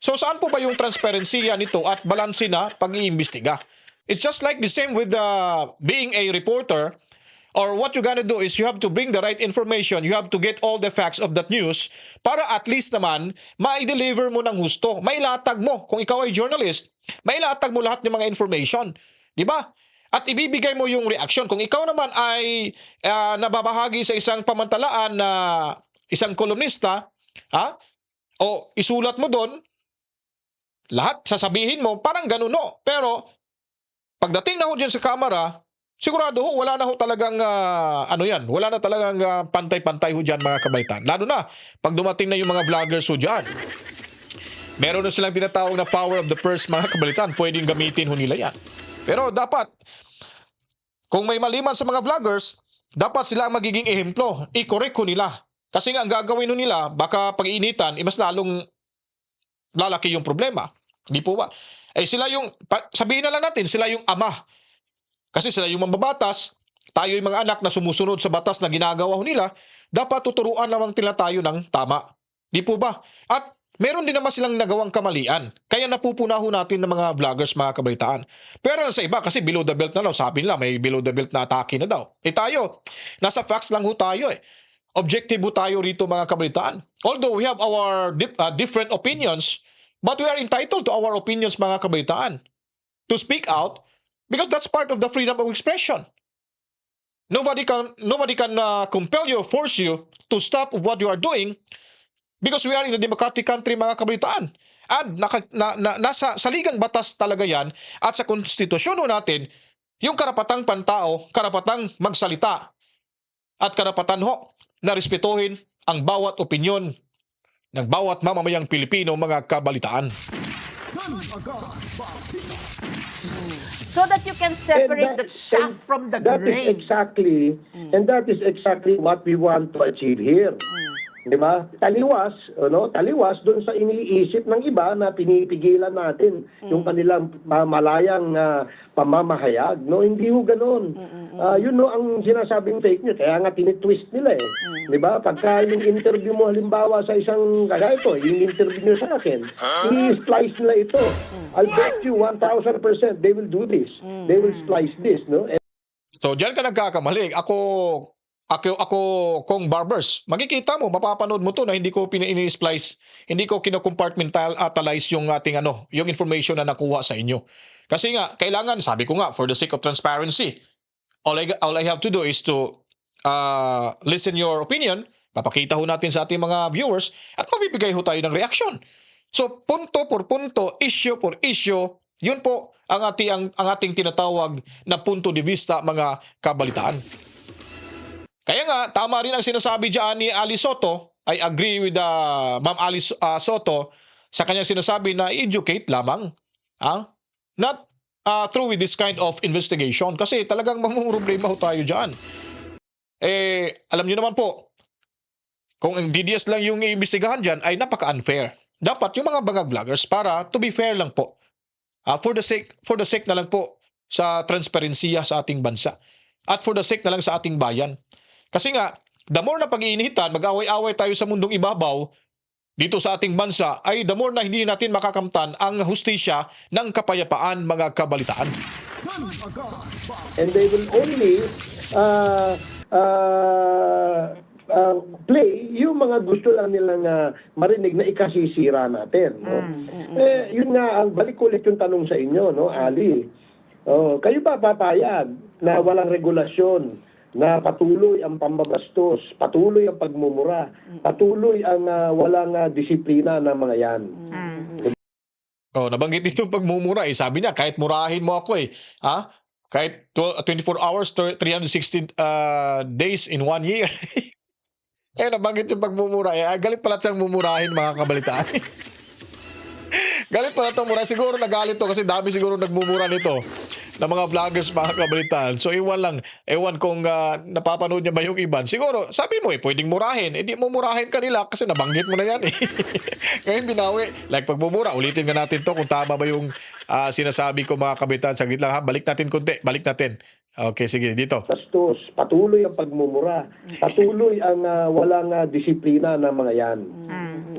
So saan po ba yung transparency nito at balanse na pag-iimbestiga? It's just like the same with being a reporter, or what you gonna do is you have to bring the right information, you have to get all the facts of that news para at least naman ma-deliver mo ng husto. Mailatag mo, kung ikaw ay journalist, mailatag mo lahat ng mga information. Di ba? At ibibigay mo yung reaction. Kung ikaw naman ay nababahagi sa isang pamantalaan na isang kolumnista, o isulat mo doon, lahat sasabihin mo, parang ganun no. Pero, pagdating na ho dyan sa camera, sigurado ho, wala na ho talagang, wala na talagang pantay-pantay ho dyan, mga kabaitan. Lalo na, pag dumating na yung mga vloggers ho dyan. Meron na silang tinatawag na power of the purse, mga kabalitan. Pwedeng gamitin ho nila yan. Pero dapat, kung may maliman sa mga vloggers, dapat sila ang magiging ehemplo. I-correct ko nila. Kasi nga ang gagawin nila, baka pag-iinitan, mas lalong lalaki yung problema. Di po ba? Sila yung, sabihin na lang natin, sila yung ama. Kasi sila yung mambabatas, tayo yung mga anak na sumusunod sa batas na ginagawa nila, dapat tuturuan naman nila tayo ng tama. Di po ba? At meron din naman silang nagawang kamalian. Kaya napupunaho natin ng mga vloggers, mga kabalitaan. Pero sa iba, kasi below the belt na daw. Sabi nila, may below the belt na atake na daw. Tayo, nasa facts lang ho tayo eh. Objective ho tayo rito, mga kabalitaan. Although we have our different opinions, but we are entitled to our opinions, mga kabalitaan. To speak out, because that's part of the freedom of expression. Nobody can compel you or force you to stop what you are doing. Because we are in a democratic country, mga kabalitaan. At nasa saligang batas talaga yan at sa konstitusyon natin, yung karapatang pantao, karapatang magsalita at karapatan ho na respetuhin ang bawat opinyon ng bawat mamamayang Pilipino, mga kabalitaan. So that you can separate the chaff from the that grain. and that is exactly what we want to achieve here. Di ba? Taliwas doon sa iniisip ng iba na pinipigilan natin yung kanilang malayang pamamahayag. No, hindi ho ganoon. Yun no ang sinasabing fake news. Kaya nga tinitwist nila eh. Di ba? Pagka yung interview mo halimbawa sa isang ito, yung interview nyo sa akin, i-splice nila ito. I'll bet you 1,000% they will do this. They will splice this, no? So, diyan ka nagkakamali. Ako, kung barbers, makikita mo, mapapanood mo to na hindi ko ini-splice, hindi ko kino-compartmentalize yung ating yung information na nakuha sa inyo. Kasi nga, kailangan, sabi ko nga, for the sake of transparency, all I have to do is to listen your opinion, papakita ho natin sa ating mga viewers, at magbibigay ho tayo ng reaction. So, punto por punto, issue por issue, yun po ang ating tinatawag na punto de vista, mga kabalitaan. Kaya nga, tama rin ang sinasabi dyan ni Ali Soto. I agree with Ma'am Ali Soto sa kanyang sinasabi na educate lamang. Not through with this kind of investigation. Kasi talagang mamumroblema ho tayo dyan. Alam niyo naman po, kung ang DDS lang yung iimbestigahan dyan, ay napaka-unfair. Dapat yung mga bangag vloggers, para to be fair lang po. For the sake na lang po sa transparensiya sa ating bansa. at for the sake na lang sa ating bayan. Kasi nga, the more na pag-iinitan, mag-away-away tayo sa mundong ibabaw, dito sa ating bansa, ay the more na hindi natin makakamtan ang hustisya ng kapayapaan, mga kabalitaan. And they will only play yung mga gusto lang nilang marinig na ikasisira natin. No? Yun nga, ang balik ulit yung tanong sa inyo, no, Ali. Kayo ba papayag na walang regulasyon, na patuloy ang pambabastos, patuloy ang pagmumura, patuloy ang walang disiplina ng mga yan? Nabanggit itong pagmumura. Sabi niya, kahit murahin mo ako ha? Kahit 24 hours, 360 days in 1 year. Nabanggit yung pagmumura. Galit pala siyang mumurahin, mga kabalitaan. Galit pala itong mura. Siguro nagalit to kasi dami siguro nagmumura nito na mga vloggers, mga kabalitaan. So ewan kung napapanood niya ba yung iban. Siguro, sabi mo pwedeng murahin. Di mo murahin kanila kasi nabanggit mo na yan Ngayon binawi. Like pagmumura, ulitin nga natin to kung tama ba yung sinasabi ko, mga kabalitaan. Saglit lang ha, balik natin konti. Balik natin. Okay, sige, dito. Bastos, patuloy ang pagmumura, patuloy ang walang disiplina ng mga yan.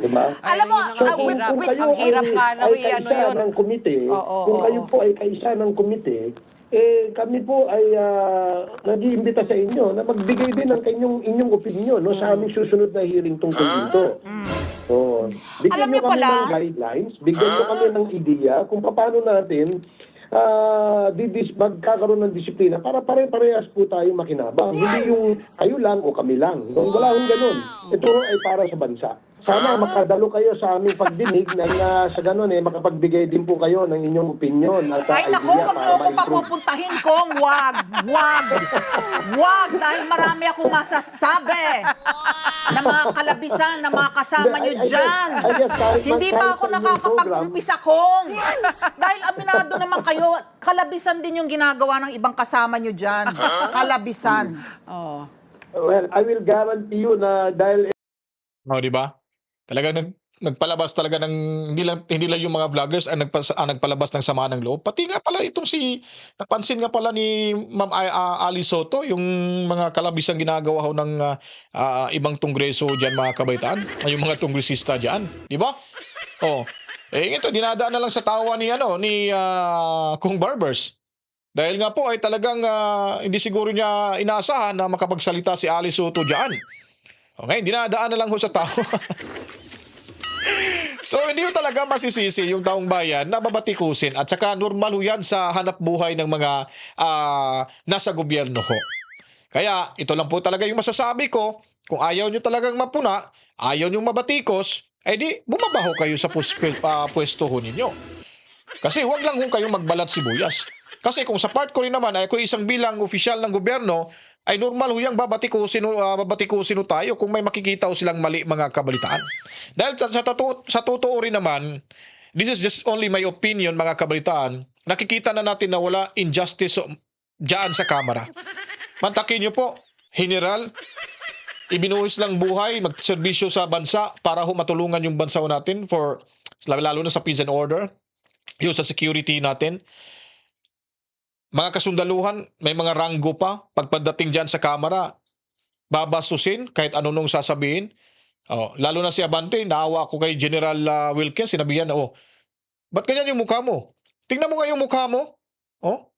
Diba? Alam mo, Kung kayo ang hirap nga na ay ano kaisa yun. ng komite, kung kayo po ay kaisa ng komite, kami po ay nag-iimbita sa inyo na magbigay din ng inyong opinion sa aming susunod na hearing tungkol dito. Bigyan Alam nyo niyo kami pala- ng guidelines, bigyan nyo kami ng ideya kung paano natin magkakaroon ng disiplina para pare-parehas po tayo makinabang. Hindi yung kayo lang o kami lang. Wala akong ganun. Ito ay para sa bansa. Sana makadalo kayo sa aming pagdinig na sa ganun makapagbigay din po kayo ng inyong opinion at Ay idea naku, wag para mo ako ma-improve. papupuntahin kong wag, dahil marami akong masasabi na mga kalabisan, na mga kasama nyo dyan. Hindi pa ako nakakapag-umpisa kong. Dahil aminado naman kayo, kalabisan din yung ginagawa ng ibang kasama nyo dyan. Kalabisan. Well, I will guarantee you na dahil Di ba? Talagang nagpalabas talaga ng hindi lang yung mga vloggers ang nagpalabas ng sama ng loob. Pati nga pala napansin nga pala ni Ma'am Ali Soto yung mga kalabisang ginagawa ho ng ibang kongreso diyan, mga kabaitaan, yung mga kongresista diyan, di ba? Ito dinadaan na lang sa tawa ni Kung Barbers. Dahil nga po ay talagang hindi siguro niya inaasahan na makapagsalita si Ali Soto diyan. Okay, dinadaan na lang ho sa tao. So, hindi ho talaga masisisi yung taong bayan na babatikusin at saka normal ho yan sa hanap buhay ng mga nasa gobyerno ho. Kaya, ito lang po talaga yung masasabi ko. Kung ayaw nyo talagang mapuna, ayaw nyo mabatikos, di bumabaho kayo sa pwesto ho ninyo. Kasi huwag lang ho kayong magbalat sibuyas. Kasi kung sa part ko rin naman ay ako isang bilang opisyal ng gobyerno, ay normal huyang babatikusin ho tayo kung may makikita ho silang mali, mga kabalitaan. Dahil sa totoo rin naman, this is just only my opinion, mga kabalitaan, nakikita na natin na wala injustice dyan sa kamera. Mantakin nyo po, general, ibinuhis lang buhay, magserbisyo sa bansa para ho matulungan yung bansa natin lalo na sa peace and order, yung sa security natin. Mga kasundaluhan, may mga ranggo pa. Pagpadating dyan sa kamera, babasusin kahit ano nung sasabihin. Lalo na si Abante, naawa ako kay General Wilkins, sinabihan, ba't ganyan yung mukha mo? Tingnan mo nga yung mukha mo.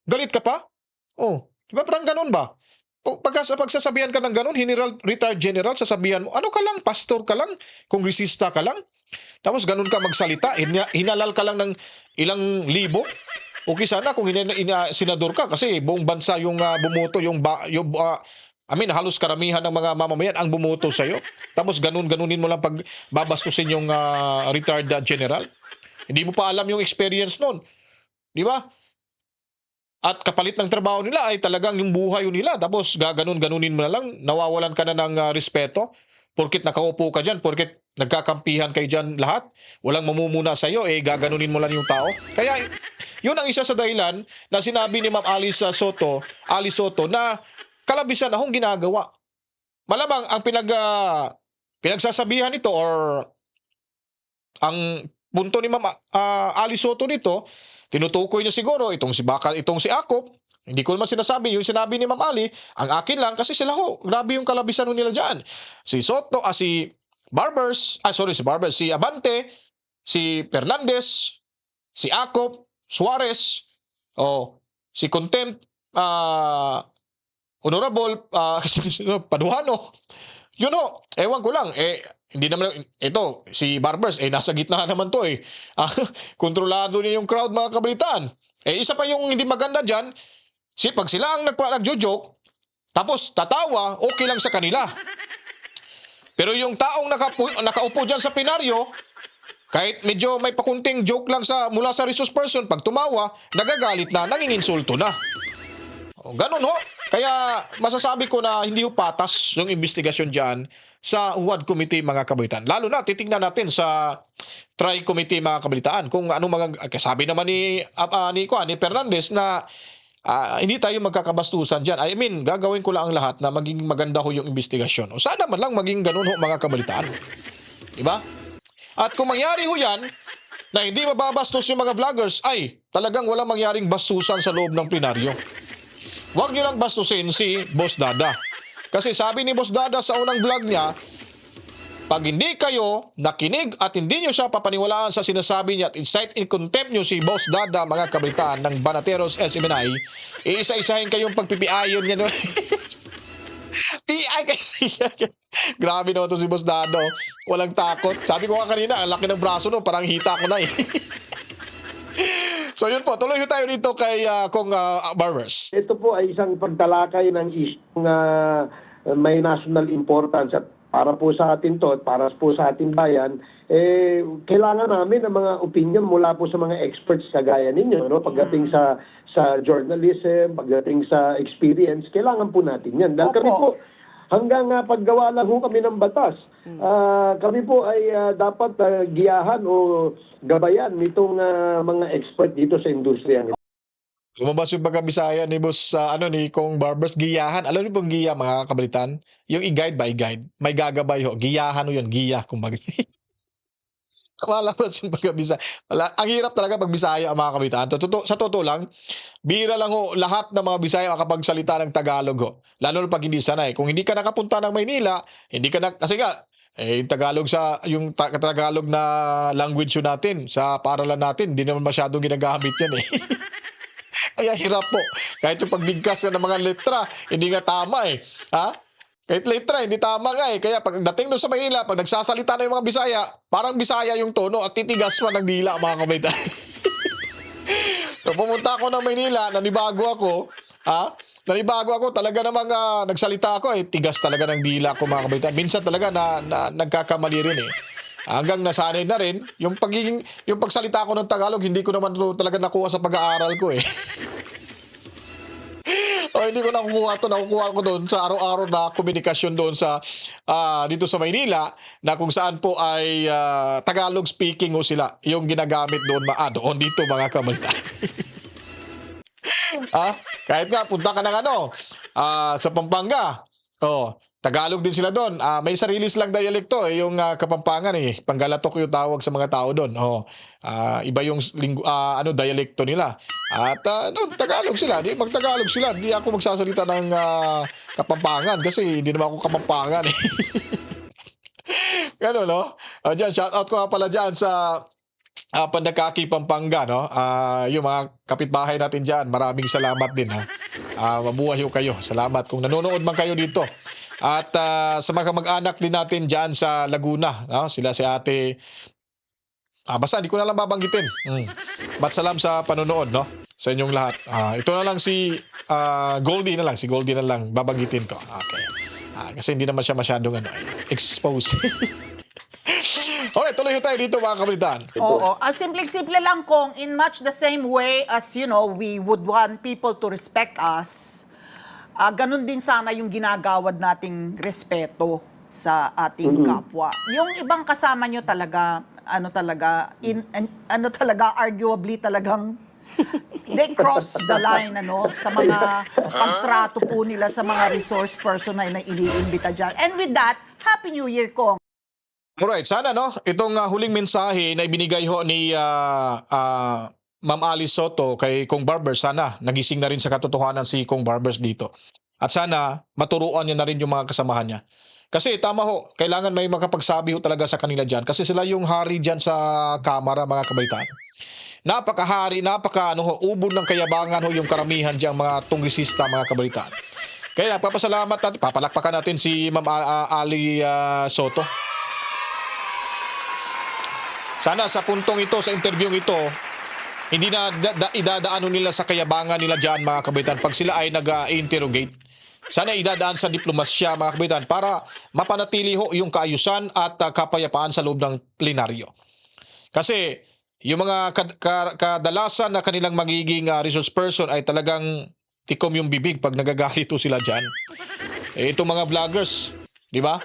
Galit ka pa? Diba parang ganun ba? Pagsasabihan ka ng ganun, retired general, sasabihan mo, ano ka lang, pastor ka lang, kongresista ka lang. Tapos ganun ka magsalita, hinalal ka lang ng ilang libo. Okay sana kung senador ka kasi buong bansa yung bumoto, halos karamihan ng mga mamamayan ang bumoto sa iyo. Tapos ganunin mo lang pag babastusin yung retired general. Hindi mo pa alam yung experience noon. Di ba? At kapalit ng trabaho nila ay talagang yung buhay nila. Tapos ganunin mo na lang, nawawalan ka na ng respeto. Porkit nakaupo ka dyan, porkit nagkakampihan kayo dyan lahat, walang mamumuna sa iyo, gaganunin mo lang yung tao. Kaya, yun ang isa sa dahilan na sinabi ni Ma'am Ali Soto na kalabisan akong ginagawa. Malamang ang pinagsasabihan nito or ang punto ni Ma'am Ali Soto nito, tinutukoy niya siguro itong si Akop Hindi ko naman sinasabi yung sinabi ni Ma'am Ali. Ang akin lang kasi sila ho, grabe yung kalabisan ho nila dyan. Si Soto, si Barbers, si Abante, si Fernandez, si Acop, Suarez, si Contempt, Honorable, Paduano. Yun ho, ewan ko lang, hindi naman, ito, si Barbers, nasa gitna naman to kontrolado niya yung crowd, mga kabalitaan. Isa pa yung hindi maganda dyan, pag sila ang nagjo-joke, tapos tatawa, okay lang sa kanila. Pero yung taong nakaupo dyan sa plenaryo, kahit medyo may pakunting joke lang mula sa resource person, pag tumawa, nagagalit na, nanginginsulto na. Ganun ho. Kaya masasabi ko na hindi ho patas yung investigasyon dyan sa WAD Committee, mga kabalitaan. Lalo na, titignan natin sa Tri-Committee, mga kabalitaan, kung anong sabi naman ni Fernandez na hindi tayo magkakabastusan dyan. I mean, gagawin ko lang ang lahat na maging maganda ho yung investigasyon. O sana man lang maging ganun ho, mga kabalitaan. Diba? At kung mangyari ho yan, na hindi mababastos yung mga vloggers, ay talagang walang mangyaring bastusan sa loob ng plenaryo. Huwag nyo lang bastusin si Boss Dada. Kasi sabi ni Boss Dada sa unang vlog niya, pag hindi kayo nakinig at hindi nyo siya papaniwalaan sa sinasabi niya at incite in contempt nyo si Boss Dada, mga kabalitaan ng Banateros SMNI, iisa-isahin kayong pagpipiayon niya. PI kayo. Grabe naman to si Boss Dada. Walang takot. Sabi ko nga kanina, ang laki ng braso no, parang hita ko na So yun po, tuloy tayo dito kay Kong Barbers. Ito po ay isang pagtalakay ng isyong may national importance at para po sa atin to at para po sa ating bayan, kailangan namin ng mga opinion mula po sa mga experts kagaya ninyo. No? Pagdating sa journalism, pagdating sa experience, kailangan po natin yan. Dahil kami po, hanggang paggawa lang ho kami ng batas, kami po ay dapat giyahan o gabayan nitong mga expert dito sa industriya. Lumabas yung pagkabisaya ni Boss ni Kong Barbers, giyahan. Alam niyo pong giya, mga kabalitan? Yung i-guide by guide. May gagabay ho. Giyahan ho yun. Giya, kumbaga. Malabas yung pagkabisaya. Ang hirap talaga pag Bisaya ang mga kabalitan. Sa totoo lang, bira lang ho lahat ng mga Bisaya makapagsalita ng Tagalog ho. Lalo na pag hindi sanay. Kung hindi ka nakapunta ng Maynila, hindi ka kasi nga, yung Tagalog yung Tagalog na language yun natin, sa paaralan natin, hindi naman masyadong ginagamit yan Kaya hirap po. Kahit yung pagbigkas ng mga letra, hindi nga tama Kahit letra, hindi tama nga Kaya pagdating doon sa Maynila, pag nagsasalita na yung mga Bisaya, parang Bisaya yung tono at titigas pa ng dila, mga kabalitan. So, pumunta ako ng Maynila, nanibago ako, talaga namang nagsalita ako tigas talaga ng dila ko, mga kabalitan. Minsan talaga na nagkakamali rin Hanggang nasanay na rin yung pagsalita ko ng Tagalog, hindi ko naman talaga nakuha sa pag-aaral ko hindi ko nakukuha ko doon sa araw-araw na komunikasyon doon sa dito sa Maynila, na kung saan po ay Tagalog speaking sila yung ginagamit doon doon dito, mga kabalitan. Kahit nga punta ka ng sa Pampanga, Tagalog din sila doon. May sarili silang dialekto yung Kapampangan Panggalatok yung tawag sa mga tao doon. Iba yung dialekto nila. At Tagalog sila. Di magtagalog sila. Di ako magsasalita ng Kapampangan kasi hindi naman ako Kapampangan Gano'n, no? Diyan, shout out ko nga pala diyan sa Pandakaki, Pampanga, no? Yung mga kapitbahay natin diyan, maraming salamat din mabuhay kayo. Salamat kung nanonood man kayo dito. At sa mga mag-anak din natin dyan sa Laguna, sila si ate, basta hindi ko na lang babanggitin. Salam sa panonood, no? Sa inyong lahat. Ito na lang si Goldie na lang, babanggitin ko. Okay. Kasi hindi naman siya masyadong expose. Okay, tuloy tayo dito, mga kabalitan. Oo. Simple-simple lang kung in much the same way as, we would want people to respect us, ganun din sana yung ginagawad nating respeto sa ating kapwa. Yung ibang kasama nyo talaga, arguably talagang they cross the line sa mga pagtrato po nila sa mga resource person na iniimbita dyan. And with that, Happy New Year, Kong. Alright, sana itong huling mensahe na ibinigay ho ni Ma'am Alice Soto kay Kong Barbers, sana nagising na rin sa katotohanan si Kong Barbers dito. At sana maturuan niya na rin yung mga kasamahan niya. Kasi tama ho, kailangan may makapagsabi ho talaga sa kanila dyan kasi sila yung hari dyan sa kamara, mga kabaitaan. Napakahari, ubod ng kayabangan ho yung karamihan diyang mga tungrisista, mga kabaitaan. Kaya nagpapasalamat natin, papalakpakan natin si Ma'am Ali Soto. Sana sa puntong ito, sa interviewing ito, hindi na idadaano nila sa kayabangan nila dyan, mga kabaitan, pag sila ay nag-interrogate. Sana idadaan sa diplomasya, mga kabaitan, para mapanatili ho yung kaayusan at kapayapaan sa loob ng plenaryo. Kasi yung mga kadalasan na kanilang magiging resource person ay talagang tikom yung bibig pag nagagalito sila dyan. Itong mga vloggers, di ba?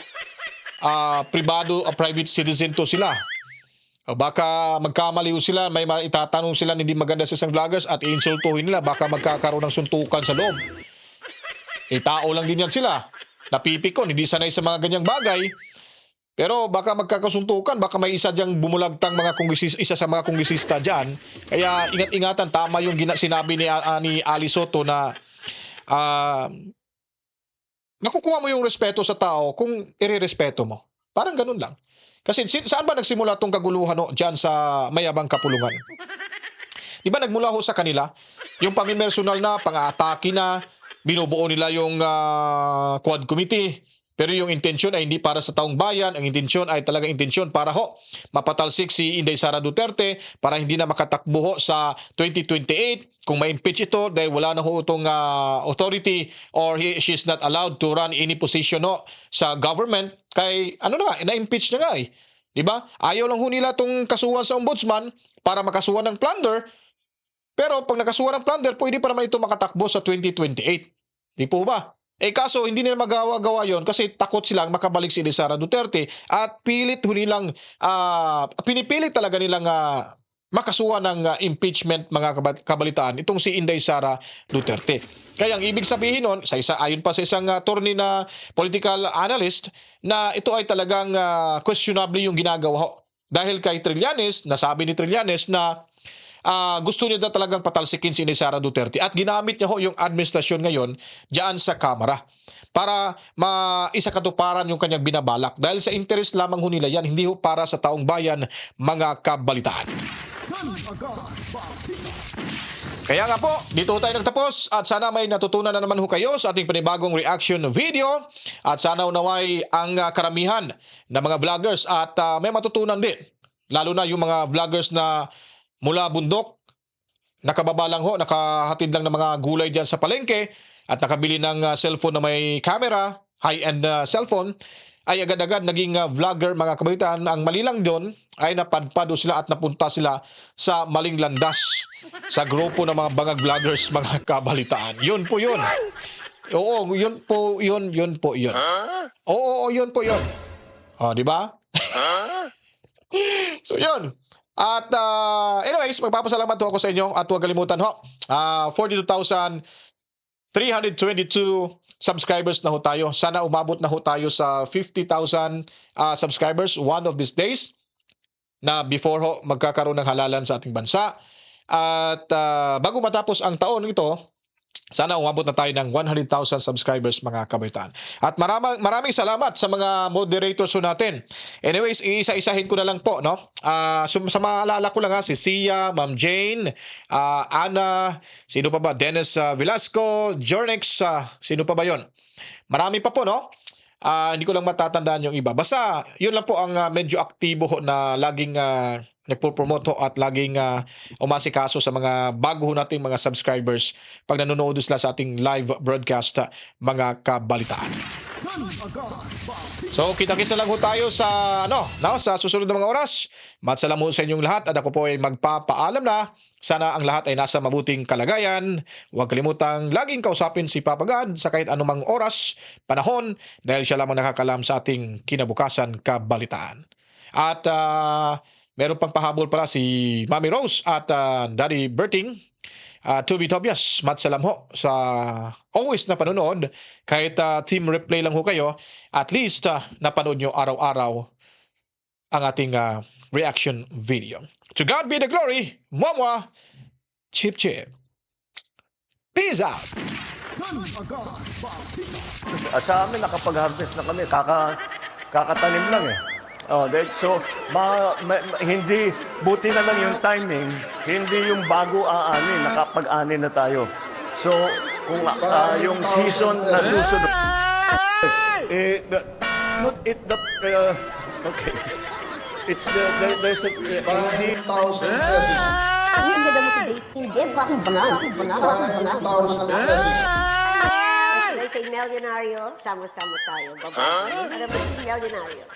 Private citizen to sila. O baka magkamali sila, may itatanong sila hindi maganda sa isang vloggers at iinsultuhin nila, baka magkakaroon ng suntukan sa loob. Tao lang din yan sila. Napipikon, hindi sanay sa mga ganyang bagay. Pero baka magkakasuntukan, baka may isa diyang bumulagtang isa sa mga kongresista dyan. Kaya ingat-ingatan, tama yung sinabi ni Ali Soto na makukuha mo yung respeto sa tao kung irerespeto mo. Parang ganun lang. Kasi saan ba nagsimula itong kaguluhan dyan sa mayabang kapulungan? Di ba nagmula ho sa kanila? Yung pamimersonal na, pang-aatake na, binubuo nila yung Quad Committee. Pero yung intensyon ay hindi para sa taong bayan. Ang intensyon ay talagang intensyon para mapatalsik si Inday Sara Duterte para hindi na makatakbo sa 2028. Kung ma-impeach ito dahil wala na itong authority or she's not allowed to run any position sa government, kay na-impeach na nga eh. Diba? Ayaw lang nila itong kasuhan sa ombudsman para makasuhan ng plunder. Pero pag nakasuhan ng plunder, pwede pa naman ito makatakbo sa 2028. Di po ba? Kaso hindi nila magawa yon kasi takot silang makabalik si Sara Duterte at pinipilit talaga nilang makasuhan ng impeachment, mga kabalitaan, itong si Inday Sara Duterte. Kaya ang ibig sabihin nun, ayon pa sa isang attorney na political analyst, na ito ay talagang questionable yung ginagawa. Dahil kay Trillanes, nasabi ni Trillanes na gusto niya talagang patalsikin si Inday Sara Duterte at ginamit niya yung administrasyon ngayon diyan sa Kamara para maisakatuparan yung kanyang binabalak dahil sa interest lamang nila yan, hindi para sa taong bayan, mga kabalitaan. Kaya nga po, dito tayo nagtapos at sana may natutunan na naman kayo sa ating panibagong reaction video at sana unaway ang karamihan ng mga vloggers at may matutunan din, lalo na yung mga vloggers na mula bundok, nakababa lang nakahatid lang ng mga gulay dyan sa palengke at nakabili ng cellphone na may camera, high-end cellphone, ay agad-agad naging vlogger, mga kabaitaan. Ang mali lang doon ay napadpado sila at napunta sila sa maling landas sa grupo ng mga bangag vloggers, mga kabalitaan. Yun po yun. Oo, yun po yun. Oo, yun po yun. Di ba? So yun. At anyways, magpapasalamat ako sa inyo at huwag kalimutan 42,322 subscribers na tayo. Sana umabot na tayo sa 50,000 subscribers one of these days na before magkakaroon ng halalan sa ating bansa. At bago matapos ang taon ito, sana umabot na tayo ng 100,000 subscribers, mga kabaitaan. At maraming salamat sa mga moderators natin. Anyways, iisa-isahin ko na lang po, no? Sa maalala ko lang si Sia, Ma'am Jane, Ana, sino pa ba? Dennis Velasco, Jornex, sino pa ba yon? Marami pa po, no? Hindi ko lang matatandaan yung iba. Basta, yun lang po ang medyo aktibo na laging nagpo-promote at laging umasikaso sa mga bago nating mga subscribers pag nanonood sila sa ating live broadcast, mga kabalitaan. So, kita-kits na lang tayo sa sa susunod na mga oras. Matsalamu sa inyong lahat at ako po ay magpapaalam na. Sana ang lahat ay nasa mabuting kalagayan. Huwag kalimutang laging kausapin si Papa God sa kahit anumang oras, panahon, dahil siya lamang nakakalam sa ating kinabukasan, kabalitaan. At meron pang pahabol pala si Mami Rose at Daddy Berting. Tubi Tobias, matsalam sa always na panonood. Kahit team replay lang kayo, at least napanood nyo araw-araw ang ating reaction video. To God be the glory, Mwah! Chip Chip. Peace out! Sa amin, nakapag-harvest na kami. Kakatanim lang eh. So, hindi, buti na lang yung timing, hindi yung bago aani, nakapag-ani na tayo. So, kung yung season na susunod, okay. It's, there's a, hindi, 5,000 pesos. Ang ganda mo today. Hindi, bakong banal. 5,000 pesos. Should I say milyonaryo? Sama-sama tayo. Babae. Para maging milyonaryo.